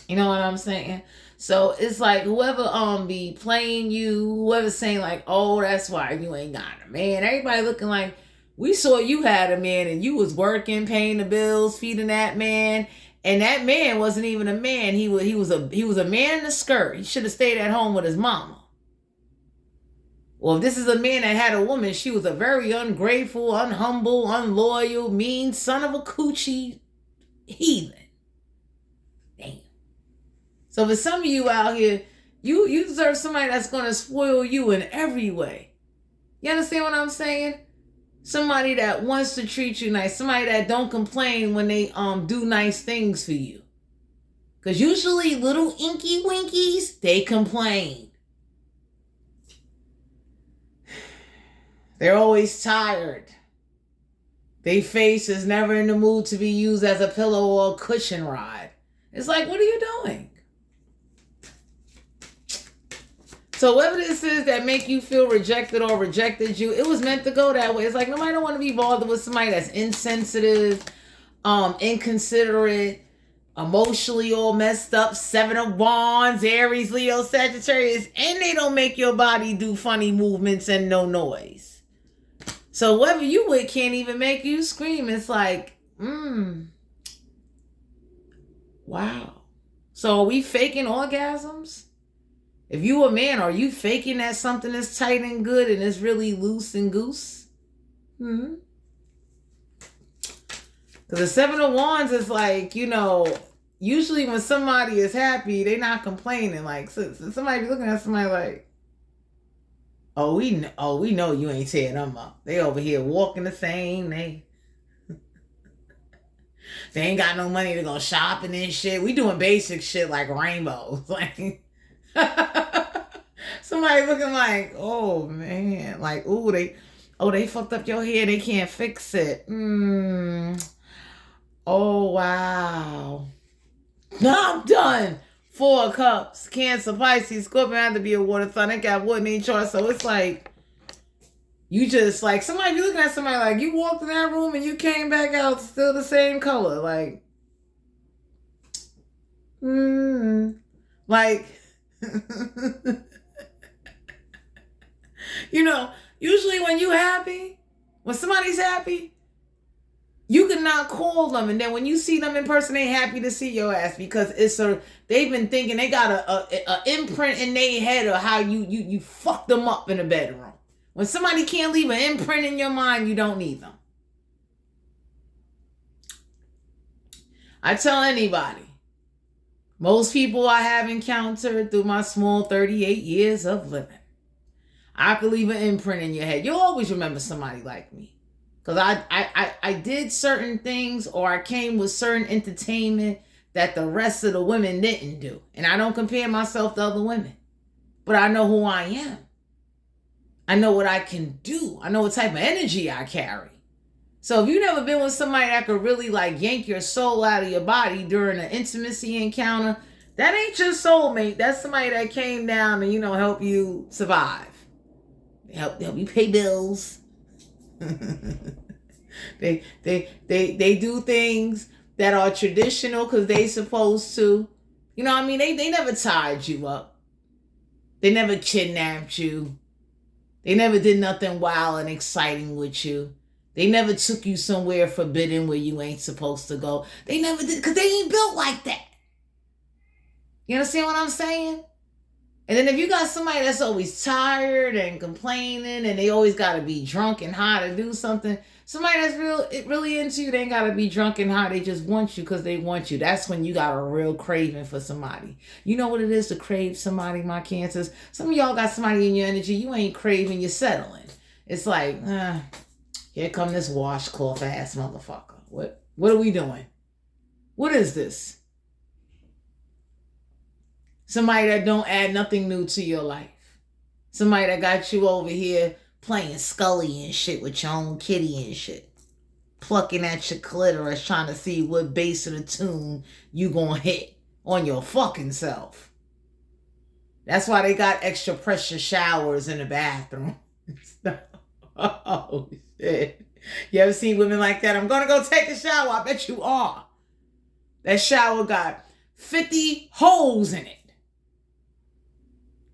You know what I'm saying? So it's like whoever be playing you, whoever's saying like, oh, that's why you ain't got a man. Everybody looking like, we saw you had a man and you was working, paying the bills, feeding that man. And that man wasn't even a man. He was a man in a skirt. He should have stayed at home with his mama. Well, if this is a man that had a woman, she was a very ungrateful, unhumble, unloyal, mean son of a coochie heathen. Damn. So for some of you out here, you deserve somebody that's going to spoil you in every way. You understand what I'm saying? Somebody that wants to treat you nice. Somebody that don't complain when they do nice things for you. Because usually little inky winkies, they complain. They're always tired. Their face is never in the mood to be used as a pillow or a cushion rod. It's like, what are you doing? So whatever this is that make you feel rejected or rejected you, it was meant to go that way. It's like nobody don't want to be bothered with somebody that's insensitive, inconsiderate, emotionally all messed up, 7 of Wands, Aries, Leo, Sagittarius, and they don't make your body do funny movements and no noise. So whoever you with can't even make you scream. It's like, wow. So are we faking orgasms? If you a man, are you faking that something is tight and good and it's really loose and goose? Because the 7 of Wands is like, usually when somebody is happy, they not complaining. Like, so somebody be looking at somebody like, oh, we know you ain't tearing them up. They over here walking the same. They ain't got no money to go shopping and shit. We doing basic shit like rainbows. Like, somebody looking like, oh man, like, ooh, they fucked up your hair. They can't fix it. Oh, wow. No, I'm done. 4 of Cups, Cancer, Pisces, Scorpio had to be a water sign. They got wood in each chart. So it's like, you just like, somebody be looking at somebody like, you walked in that room and you came back out still the same color. Like, like, usually when you happy, when somebody's happy, you cannot call them, and then when you see them in person, they happy to see your ass because they've been thinking they got a imprint in their head of how you fucked them up in the bedroom. When somebody can't leave an imprint in your mind, you don't need them. I tell anybody, most people I have encountered through my small 38 years of living, I could leave an imprint in your head. You'll always remember somebody like me. Because I did certain things, or I came with certain entertainment that the rest of the women didn't do. And I don't compare myself to other women. But I know who I am. I know what I can do. I know what type of energy I carry. So if you've never been with somebody that could really like yank your soul out of your body during an intimacy encounter, that ain't your soulmate. That's somebody that came down and, help you survive. Help you pay bills. they do things that are traditional because they supposed to. They never tied you up. They never kidnapped you. They never did nothing wild and exciting with you. They never took you somewhere forbidden where you ain't supposed to go. They never did, because they ain't built like that. You understand what I'm saying? And then if you got somebody that's always tired and complaining and they always got to be drunk and high to do something, somebody that's really into you, they ain't got to be drunk and high. They just want you because they want you. That's when you got a real craving for somebody. You know what it is to crave somebody, my Cancers? Some of y'all got somebody in your energy. You ain't craving, you're settling. It's like, here come this washcloth ass motherfucker. What are we doing? What is this? Somebody that don't add nothing new to your life. Somebody that got you over here playing Scully and shit with your own kitty and shit. Plucking at your clitoris trying to see what base of the tune you gonna hit on your fucking self. That's why they got extra pressure showers in the bathroom. Oh, shit. You ever seen women like that? I'm gonna go take a shower. I bet you are. That shower got 50 holes in it.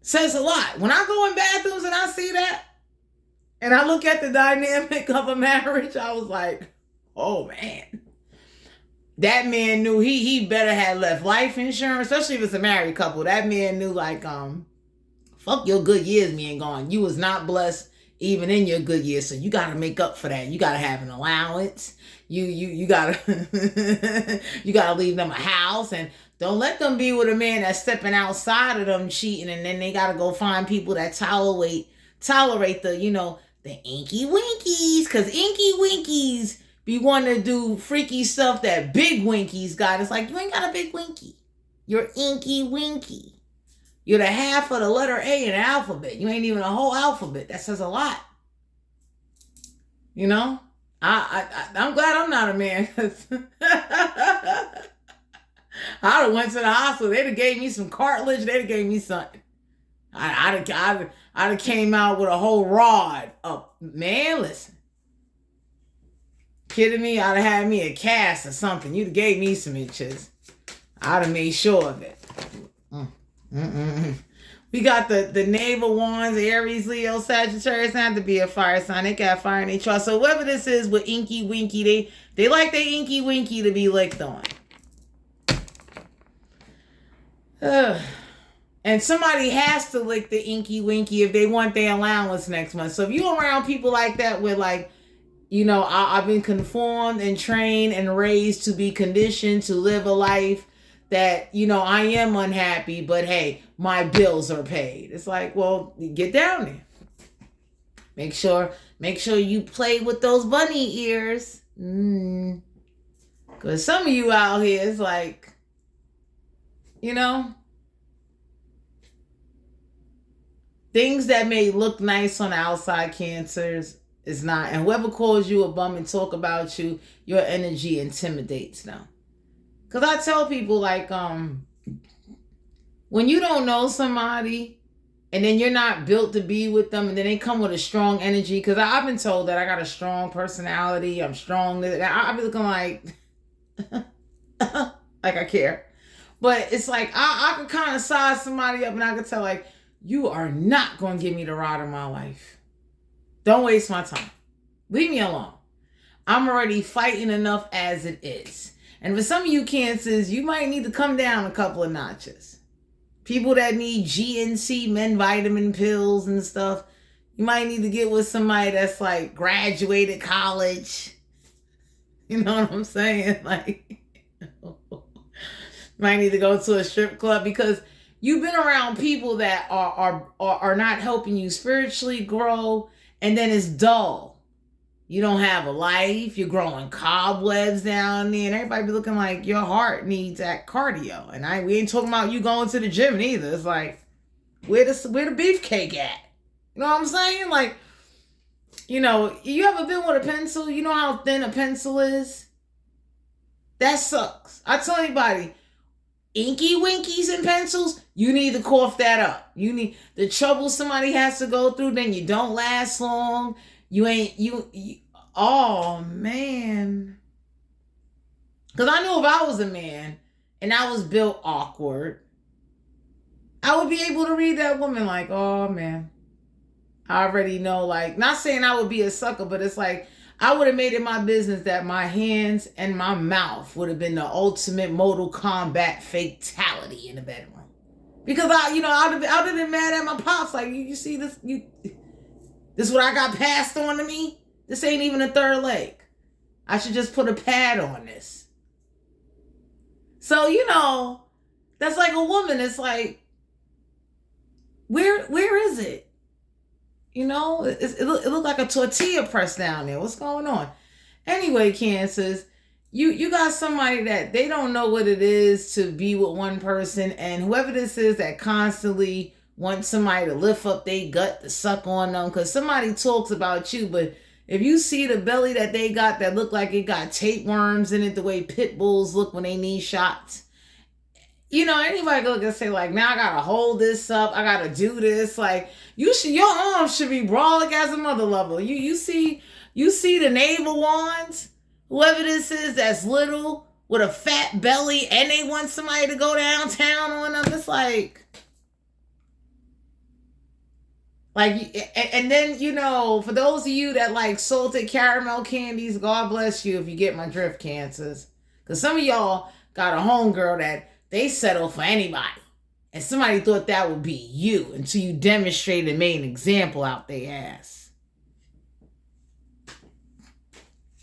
Says a lot. When I go in bathrooms and I see that, and I look at the dynamic of a marriage, I was like, oh man. That man knew he better have left life insurance, especially if it's a married couple. That man knew, like, fuck your good years being gone. You was not blessed even in your good years, so you got to make up for that. You got to have an allowance. You got to you got to leave them a house, and don't let them be with a man that's stepping outside of them cheating, and then they got to go find people that tolerate the the inky winkies, because inky winkies be wanting to do freaky stuff that big winkies got. It's like, you ain't got a big winky. You're inky winky. You're the half of the letter A in the alphabet. You ain't even a whole alphabet. That says a lot. You know? I'm glad I'm not a man, because I'd have went to the hospital. They'd have gave me some cartilage. They'd have gave me something. I'd have came out with a whole rod up. Man, listen. Kidding me? I'd have had me a cast or something. You'd have gave me some inches. I'd have made sure of it. We got the navel wands, Aries, Leo, Sagittarius. Not to be a fire sign. They got fire in their chart. So whoever this is with inky winky, they like their inky winky to be licked on. And somebody has to lick the inky winky if they want their allowance next month. So if you're around people like that with, like, I've been conformed and trained and raised to be conditioned to live a life that, I am unhappy, but hey, my bills are paid. It's like, well, get down there. Make sure you play with those bunny ears. Because some of you out here is like, things that may look nice on the outside, Cancers, is not. And whoever calls you a bum and talk about you, your energy intimidates them. Because I tell people, like, when you don't know somebody and then you're not built to be with them, and then they come with a strong energy, because I've been told that I got a strong personality, I'm strong, I'll be looking like, like I care. But it's like, I can kind of size somebody up and I can tell, like, you are not going to give me the ride of my life. Don't waste my time. Leave me alone. I'm already fighting enough as it is. And for some of you Cancers, you might need to come down a couple of notches. People that need GNC men vitamin pills and stuff, you might need to get with somebody that's like graduated college. You know what I'm saying? Like, might need to go to a strip club, because you've been around people that are not helping you spiritually grow, and then it's dull. You don't have a life. You're growing cobwebs down there, and everybody be looking like your heart needs that cardio. And we ain't talking about you going to the gym neither. It's like, where the beefcake at? You know what I'm saying? Like, you ever been with a pencil? You know how thin a pencil is? That sucks. I tell anybody, inky winkies and pencils, you need to cough that up. You need the trouble somebody has to go through, then you don't last long. Oh man. Because I knew if I was a man and I was built awkward, I would be able to read that woman like, oh man, I already know, like, not saying I would be a sucker, but it's like, I would have made it my business that my hands and my mouth would have been the ultimate Mortal Kombat fatality in the bedroom. Because I'd have been mad at my pops. Like, you see this, this is what I got passed on to me? This ain't even a third leg. I should just put a pad on this. So, that's like a woman. It's like, where is it? It looked like a tortilla press down there. What's going on? Anyway, Cancers, you got somebody that they don't know what it is to be with one person, and whoever this is that constantly wants somebody to lift up their gut to suck on them, because somebody talks about you, but if you see the belly that they got that look like it got tapeworms in it, the way pit bulls look when they need shots, anybody can look and say, like, now I gotta hold this up, I gotta do this. Like, your arms should be brolic as a mother lover. You see the navel wands, whoever this is that's little with a fat belly, and they want somebody to go downtown on them. It's like, Like, and then, you know, for those of you that like salted caramel candies, God bless you if you get my drift, Cancers. Because some of y'all got a homegirl that they settle for anybody. And somebody thought that would be you until you demonstrated and made an example out their ass.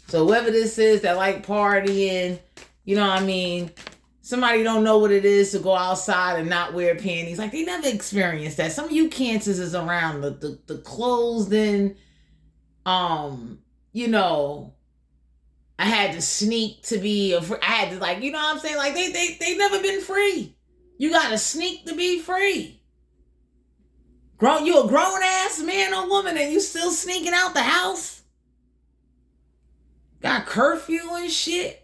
So whoever this is that like partying, you know what I mean? Somebody don't know what it is to go outside and not wear panties. Like, they never experienced that. Some of you Cancers is around the closed in, you know, I had to sneak to be, I had to, like, you know what I'm saying? Like, they never been free. You got to sneak to be free. You a grown ass man or woman and you still sneaking out the house? Got curfew and shit.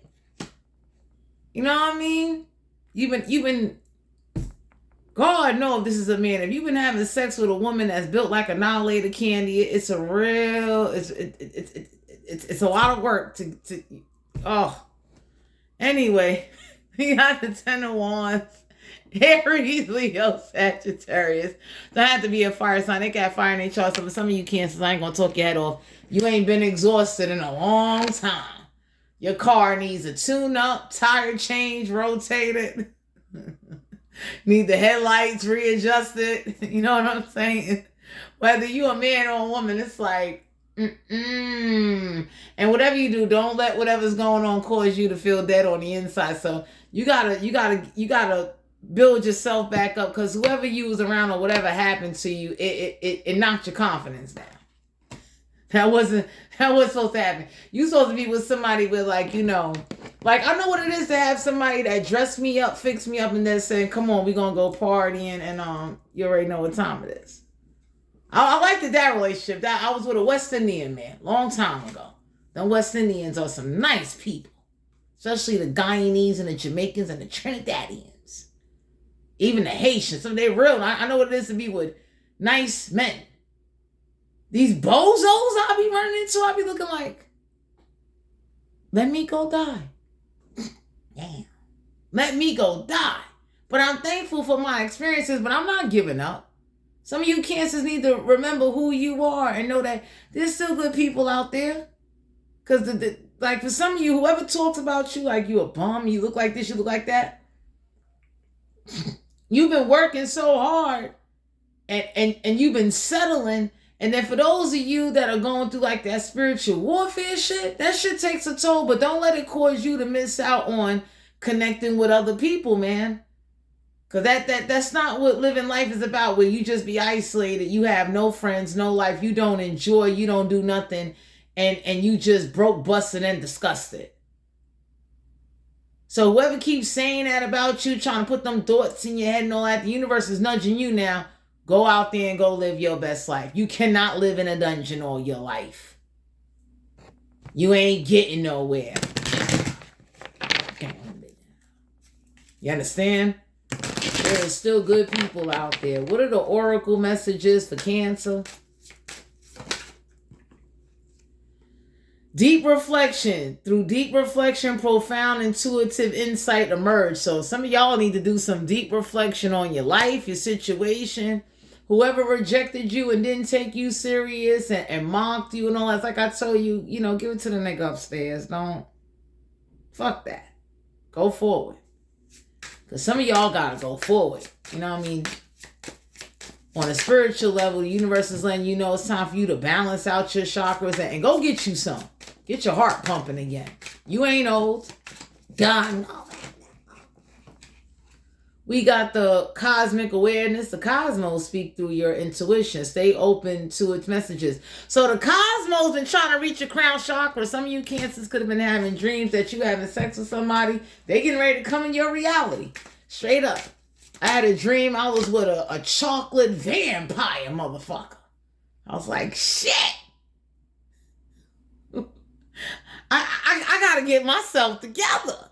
You know what I mean? You've been, God know if this is a man. If you've been having sex with a woman that's built like a annihilated candy, it's a lot of work to Anyway, we got the 10 of Wands. Aries, Leo, Sagittarius. Don't have to be a fire sign. They got fire in their chart. So for some of you Cancers, I ain't gonna talk your head off. You ain't been exhausted in a long time. Your car needs a tune-up, tire change, rotated. Need the headlights readjusted. You know what I'm saying? Whether you a man or a woman, it's like, And whatever you do, don't let whatever's going on cause you to feel dead on the inside. So you gotta build yourself back up, because whoever you was around or whatever happened to you, it knocked your confidence down. That wasn't supposed to happen. You supposed to be with somebody with, like, you know, like, I know what it is to have somebody that dress me up, fix me up, and then saying, come on, we gonna go partying, and you already know what time it is. I liked that relationship. That I was with a West Indian man long time ago. Them West Indians are some nice people, especially the Guyanese and the Jamaicans and the Trinidadians, even the Haitians. Some they real. I know what it is to be with nice men. These bozos I be running into, I be looking like, let me go die. Damn. Let me go die. But I'm thankful for my experiences, but I'm not giving up. Some of you Cancers need to remember who you are and know that there's still good people out there. Because, like, for some of you, whoever talks about you like you a bum, you look like this, you look like that, you've been working so hard and you've been settling. And then for those of you that are going through like that spiritual warfare shit, that shit takes a toll, but don't let it cause you to miss out on connecting with other people, man. Because that's not what living life is about, where you just be isolated, you have no friends, no life, you don't enjoy, you don't do nothing, and you just broke, busted, and disgusted. So whoever keeps saying that about you, trying to put them thoughts in your head and all that, the universe is nudging you now. Go out there and go live your best life. You cannot live in a dungeon all your life. You ain't getting nowhere. You understand? There is still good people out there. What are the oracle messages for Cancer? Deep reflection. Through deep reflection, profound intuitive insight emerge. So some of y'all need to do some deep reflection on your life, your situation. Whoever rejected you and didn't take you serious and mocked you and all that, like I told you, you know, give it to the nigga upstairs. Don't. Fuck that. Go forward. Because some of y'all got to go forward. You know what I mean? On a spiritual level, the universe is letting you know it's time for you to balance out your chakras and go get you some. Get your heart pumping again. You ain't old. God, no. We got the cosmic awareness. The cosmos speak through your intuition. Stay open to its messages. So the cosmos been trying to reach your crown chakra. Some of you Cancers could have been having dreams that you having sex with somebody. They getting ready to come in your reality. Straight up. I had a dream I was with a chocolate vampire motherfucker. I was like, shit. I gotta get myself together.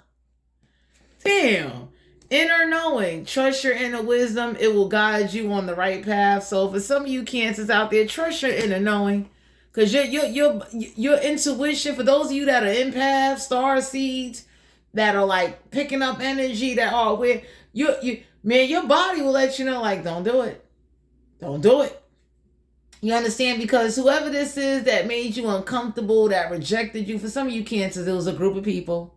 Damn. Inner knowing. Trust your inner wisdom. It will guide you on the right path. So for some of you Cancers out there, trust your inner knowing. Because your intuition, for those of you that are empaths, star seeds, that are like picking up energy, that are where man, your body will let you know, like, don't do it. Don't do it. You understand? Because whoever this is that made you uncomfortable, that rejected you, for some of you Cancers, it was a group of people.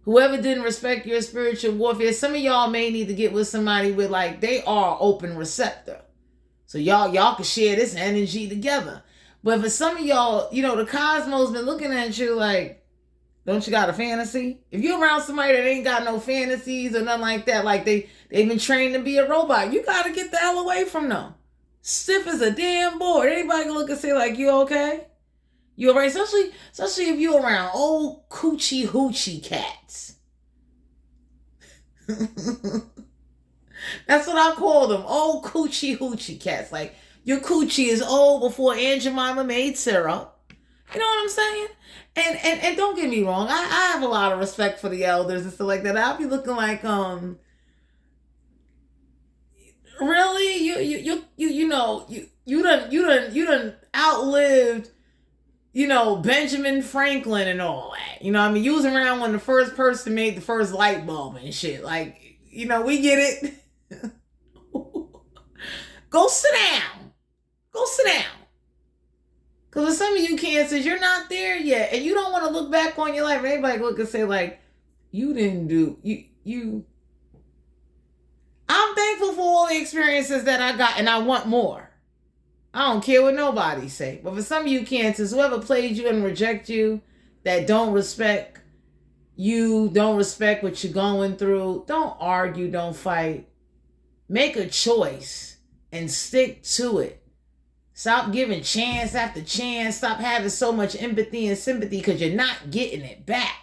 Whoever didn't respect your spiritual warfare, some of y'all may need to get with somebody with like, they are open receptor. So y'all can share this energy together. But for some of y'all, you know, the cosmos been looking at you like, don't you got a fantasy? If you're around somebody that ain't got no fantasies or nothing like that, like they've been trained to be a robot, you got to get the hell away from them. Stiff as a damn board. Anybody can look and say like, you okay? You alright? Especially if you're around old coochie hoochie cats. That's what I call them, old coochie hoochie cats. Like, your coochie is old before Aunt Jemima made syrup. You know what I'm saying? And don't get me wrong, I have a lot of respect for the elders and stuff like that. I'll be looking like, really? You know, you done outlived, you know, Benjamin Franklin and all that. You know what I mean? You was around when the first person made the first light bulb and shit. Like, you know, we get it. Go sit down. Go sit down. Because with some of you Cancers, you're not there yet. And you don't want to look back on your life. And everybody look and say, like, you didn't do, you. I'm thankful for all the experiences that I got, and I want more. I don't care what nobody say. But for some of you Cancers, whoever played you and reject you, that don't respect you, don't respect what you're going through, don't argue, don't fight. Make a choice and stick to it. Stop giving chance after chance. Stop having so much empathy and sympathy because you're not getting it back.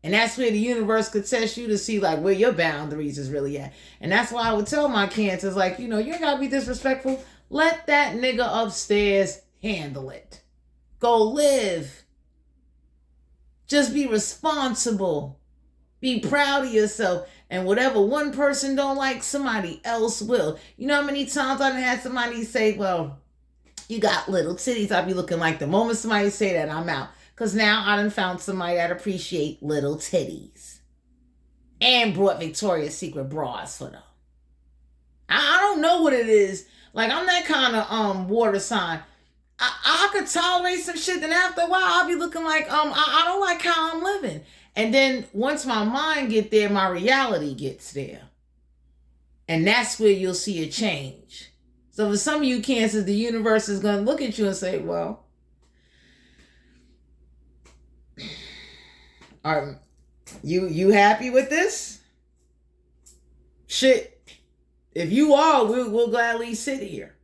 And that's where the universe could test you to see like where your boundaries is really at. And that's why I would tell my Cancers, like, you know, you ain't got to be disrespectful. Let that nigga upstairs handle it. Go live. Just be responsible. Be proud of yourself. And whatever one person don't like, somebody else will. You know how many times I've had somebody say, well, you got little titties. I'll be looking like the moment somebody say that, I'm out. Because now I done found somebody that appreciate little titties. And brought Victoria's Secret bras for them. I don't know what it is. Like, I'm that kind of water sign. I could tolerate some shit, then after a while I'll be looking like I don't like how I'm living. And then once my mind get there, my reality gets there. And that's where you'll see a change. So for some of you Cancers, the universe is going to look at you and say, well, are you happy with this? Shit. If you are, we'll gladly sit here.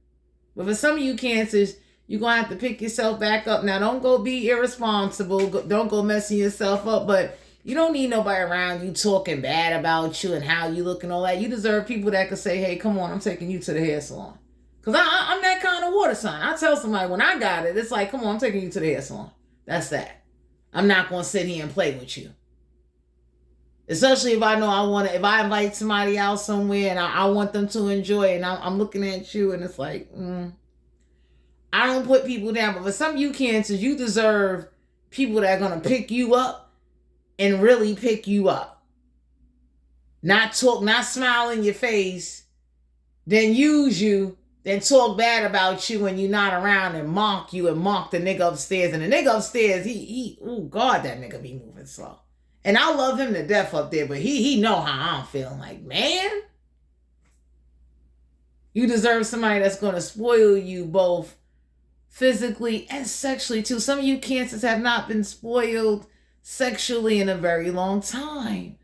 But for some of you Cancers, you're going to have to pick yourself back up. Now, don't go be irresponsible. Don't go messing yourself up. But you don't need nobody around you talking bad about you and how you look and all that. You deserve people that can say, hey, come on, I'm taking you to the hair salon. Because I'm that kind of water sign. I tell somebody when I got it, it's like, come on, I'm taking you to the hair salon. That's that. I'm not going to sit here and play with you. Especially if I know if I invite somebody out somewhere and I want them to enjoy it, and I'm looking at you and it's like, I don't put people down. But for some of you Cancers, you deserve people that are going to pick you up and really pick you up. Not smile in your face, then use you, then talk bad about you when you're not around and mock you and mock the nigga upstairs. And the nigga upstairs, oh God, that nigga be moving slow. And I love him to death up there, but he know how I'm feeling. Like, man, you deserve somebody that's going to spoil you both physically and sexually too. Some of you Cancers have not been spoiled sexually in a very long time.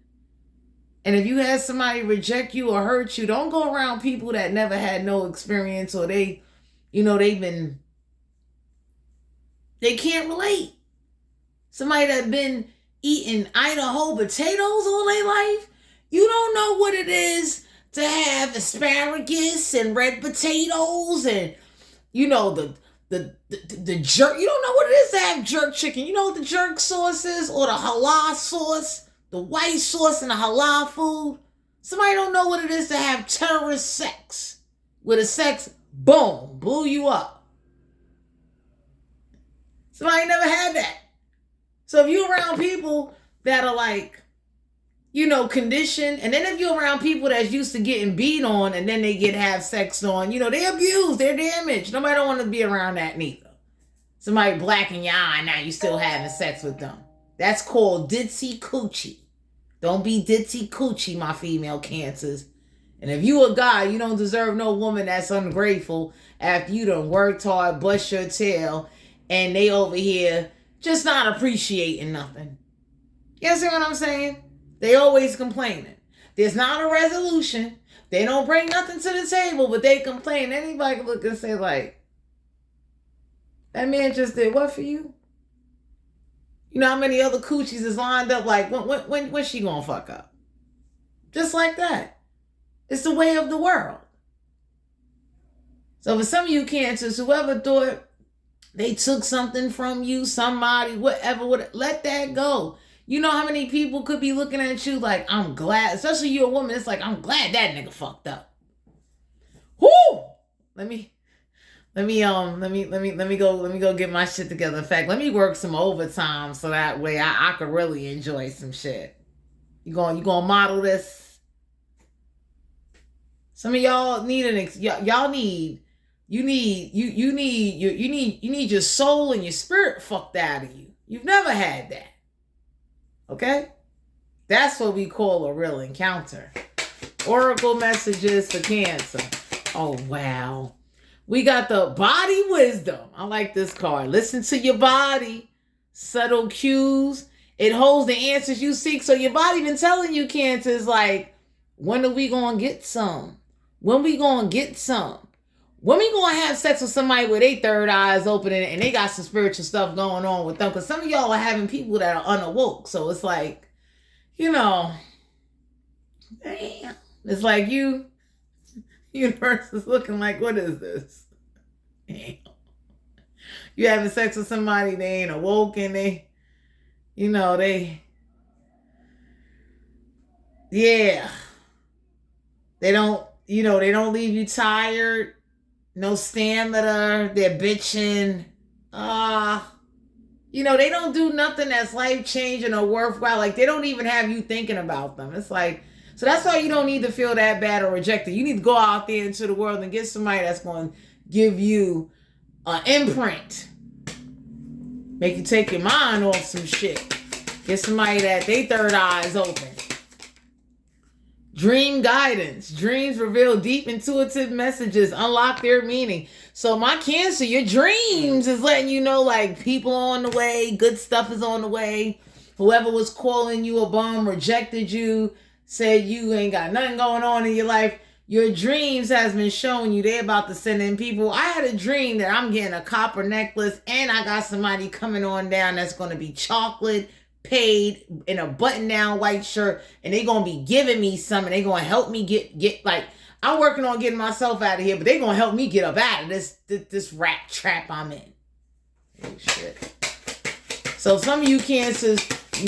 And if you had somebody reject you or hurt you, don't go around people that never had no experience or they can't relate. Somebody that been eating Idaho potatoes all their life, you don't know what it is to have asparagus and red potatoes and, you know, the jerk. You don't know what it is to have jerk chicken. You know what the jerk sauce is, or the halal sauce, the white sauce and the halal food. Somebody don't know what it is to have terrorist sex. With a sex, boom, blew you up. Somebody never had that. So if you're around people that are like, conditioned. And then if you're around people that's used to getting beat on and then they get have sex on, they abused, they're damaged. Nobody don't want to be around that neither. Somebody blacking your eye, now you still having sex with them. That's called ditzy coochie. Don't be ditzy coochie, my female cancers. And if you a guy, you don't deserve no woman that's ungrateful after you done worked hard, bust your tail, and they over here just not appreciating nothing. You see what I'm saying? They always complaining. There's not a resolution. They don't bring nothing to the table, but they complain. Anybody can look and say, like, that man just did what for you? You know how many other coochies is lined up? Like, when she gonna fuck up? Just like that. It's the way of the world. So for some of you cancers, whoever thought they took something from you, somebody, whatever, let that go. You know how many people could be looking at you like, I'm glad, especially you're a woman, it's like, I'm glad that nigga fucked up. Whoo! Let me go get my shit together. In fact, let me work some overtime so that way I could really enjoy some shit. You gonna model this? Some of y'all need you need your soul and your spirit fucked out of you. You've never had that. Okay? That's what we call a real encounter. Oracle messages for Cancer. Oh, wow. We got the body wisdom. I like this card. Listen to your body. Subtle cues. It holds the answers you seek. So your body been telling you, Cancer, is like, when are we going to get some? When we going to get some? When we going to have sex with somebody where they third eyes open and they got some spiritual stuff going on with them? Because some of y'all are having people that are unawoke. So it's like, damn. It's like universe is looking like, what is this? Damn. You having sex with somebody, they ain't awoke and they they don't leave you tired, no stamina, they're bitching. They don't do nothing that's life-changing or worthwhile. Like, they don't even have you thinking about them. It's like, so that's why you don't need to feel that bad or rejected. You need to go out there into the world and get somebody that's going to give you an imprint. Make you take your mind off some shit. Get somebody that they third eye is open. Dream guidance. Dreams reveal deep intuitive messages. Unlock their meaning. So my Cancer, your dreams is letting you know, like, people on the way. Good stuff is on the way. Whoever was calling you a bum, rejected you, said you ain't got nothing going on in your life. Your dreams has been showing you they're about to send in people. I had a dream that I'm getting a copper necklace and I got somebody coming on down that's going to be chocolate, paid, in a button-down white shirt, and they're going to be giving me some, and they're going to help me get like, I'm working on getting myself out of here, but they're going to help me get up out of this rat trap I'm in. Oh, shit. So some of you Cancers,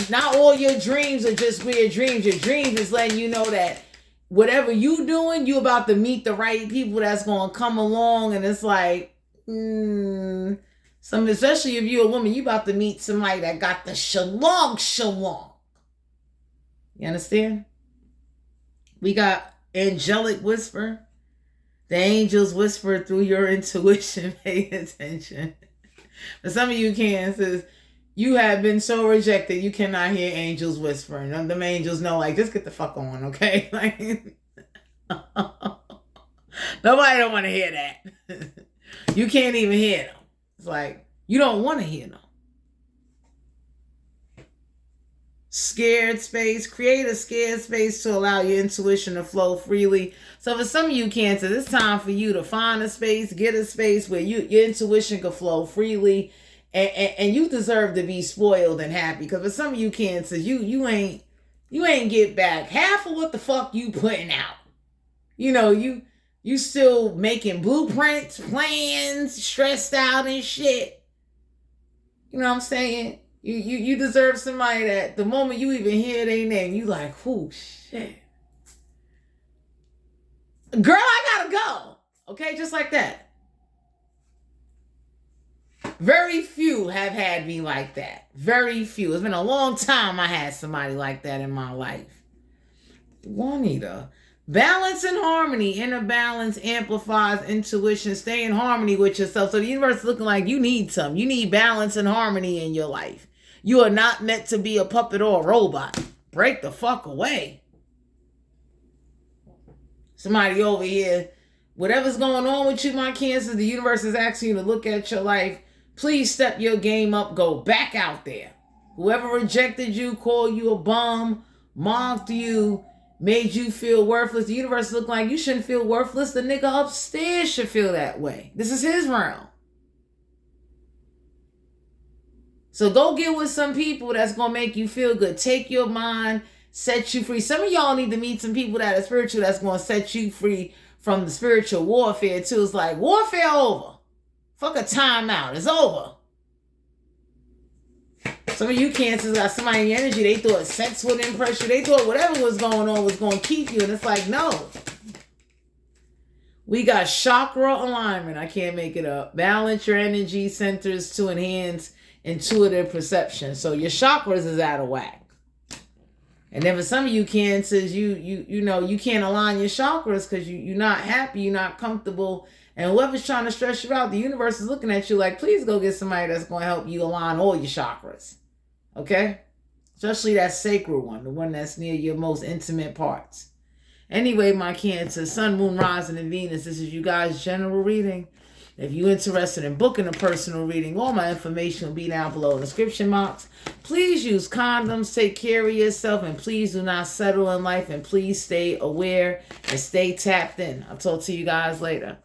not all your dreams are just weird dreams. Your dreams is letting you know that whatever you doing, you about to meet the right people that's going to come along, and it's like, especially if you're a woman, you about to meet somebody that got the shalong. You understand? We got angelic whisper. The angels whisper through your intuition. Pay attention. But some of you Cancers, you have been so rejected, you cannot hear angels whispering. Them angels know, like, just get the fuck on, okay? Like, nobody don't want to hear that. You can't even hear them. It's like, you don't want to hear them. Scared space. Create a scared space to allow your intuition to flow freely. So for some of you Cancer, it's time for you to find a space, get a space where your intuition can flow freely. And you deserve to be spoiled and happy. Because for some of you Cancers, you ain't get back half of what the fuck you putting out. You still making blueprints, plans, stressed out and shit. You know what I'm saying? You deserve somebody that the moment you even hear their name, you like, oh shit. Girl, I gotta go. Okay, just like that. Very few have had me like that. Very few. It's been a long time I had somebody like that in my life. Juanita. Balance and harmony. Inner balance amplifies intuition. Stay in harmony with yourself. So the universe is looking like you need some. You need balance and harmony in your life. You are not meant to be a puppet or a robot. Break the fuck away. Somebody over here, whatever's going on with you, my Cancer, the universe is asking you to look at your life. Please step your game up. Go back out there. Whoever rejected you, called you a bum, mocked you, made you feel worthless. The universe look like you shouldn't feel worthless. The nigga upstairs should feel that way. This is his realm. So go get with some people that's going to make you feel good. Take your mind, set you free. Some of y'all need to meet some people that are spiritual that's going to set you free from the spiritual warfare too. It's like, warfare over. Fuck a timeout. It's over. Some of you Cancers got somebody in your energy. They thought sex would impress you. They thought whatever was going on was going to keep you. And it's like, no. We got chakra alignment. I can't make it up. Balance your energy centers to enhance intuitive perception. So your chakras is out of whack. And then for some of you Cancers, you know, you can't align your chakras because you're not happy, you're not comfortable. And whoever's trying to stress you out, the universe is looking at you like, please go get somebody that's going to help you align all your chakras. Okay? Especially that sacred one, the one that's near your most intimate parts. Anyway, my Cancer, Sun, Moon, Rising, and Venus, this is you guys' general reading. If you're interested in booking a personal reading, all my information will be down below in the description box. Please use condoms, take care of yourself, and please do not settle in life, and please stay aware and stay tapped in. I'll talk to you guys later.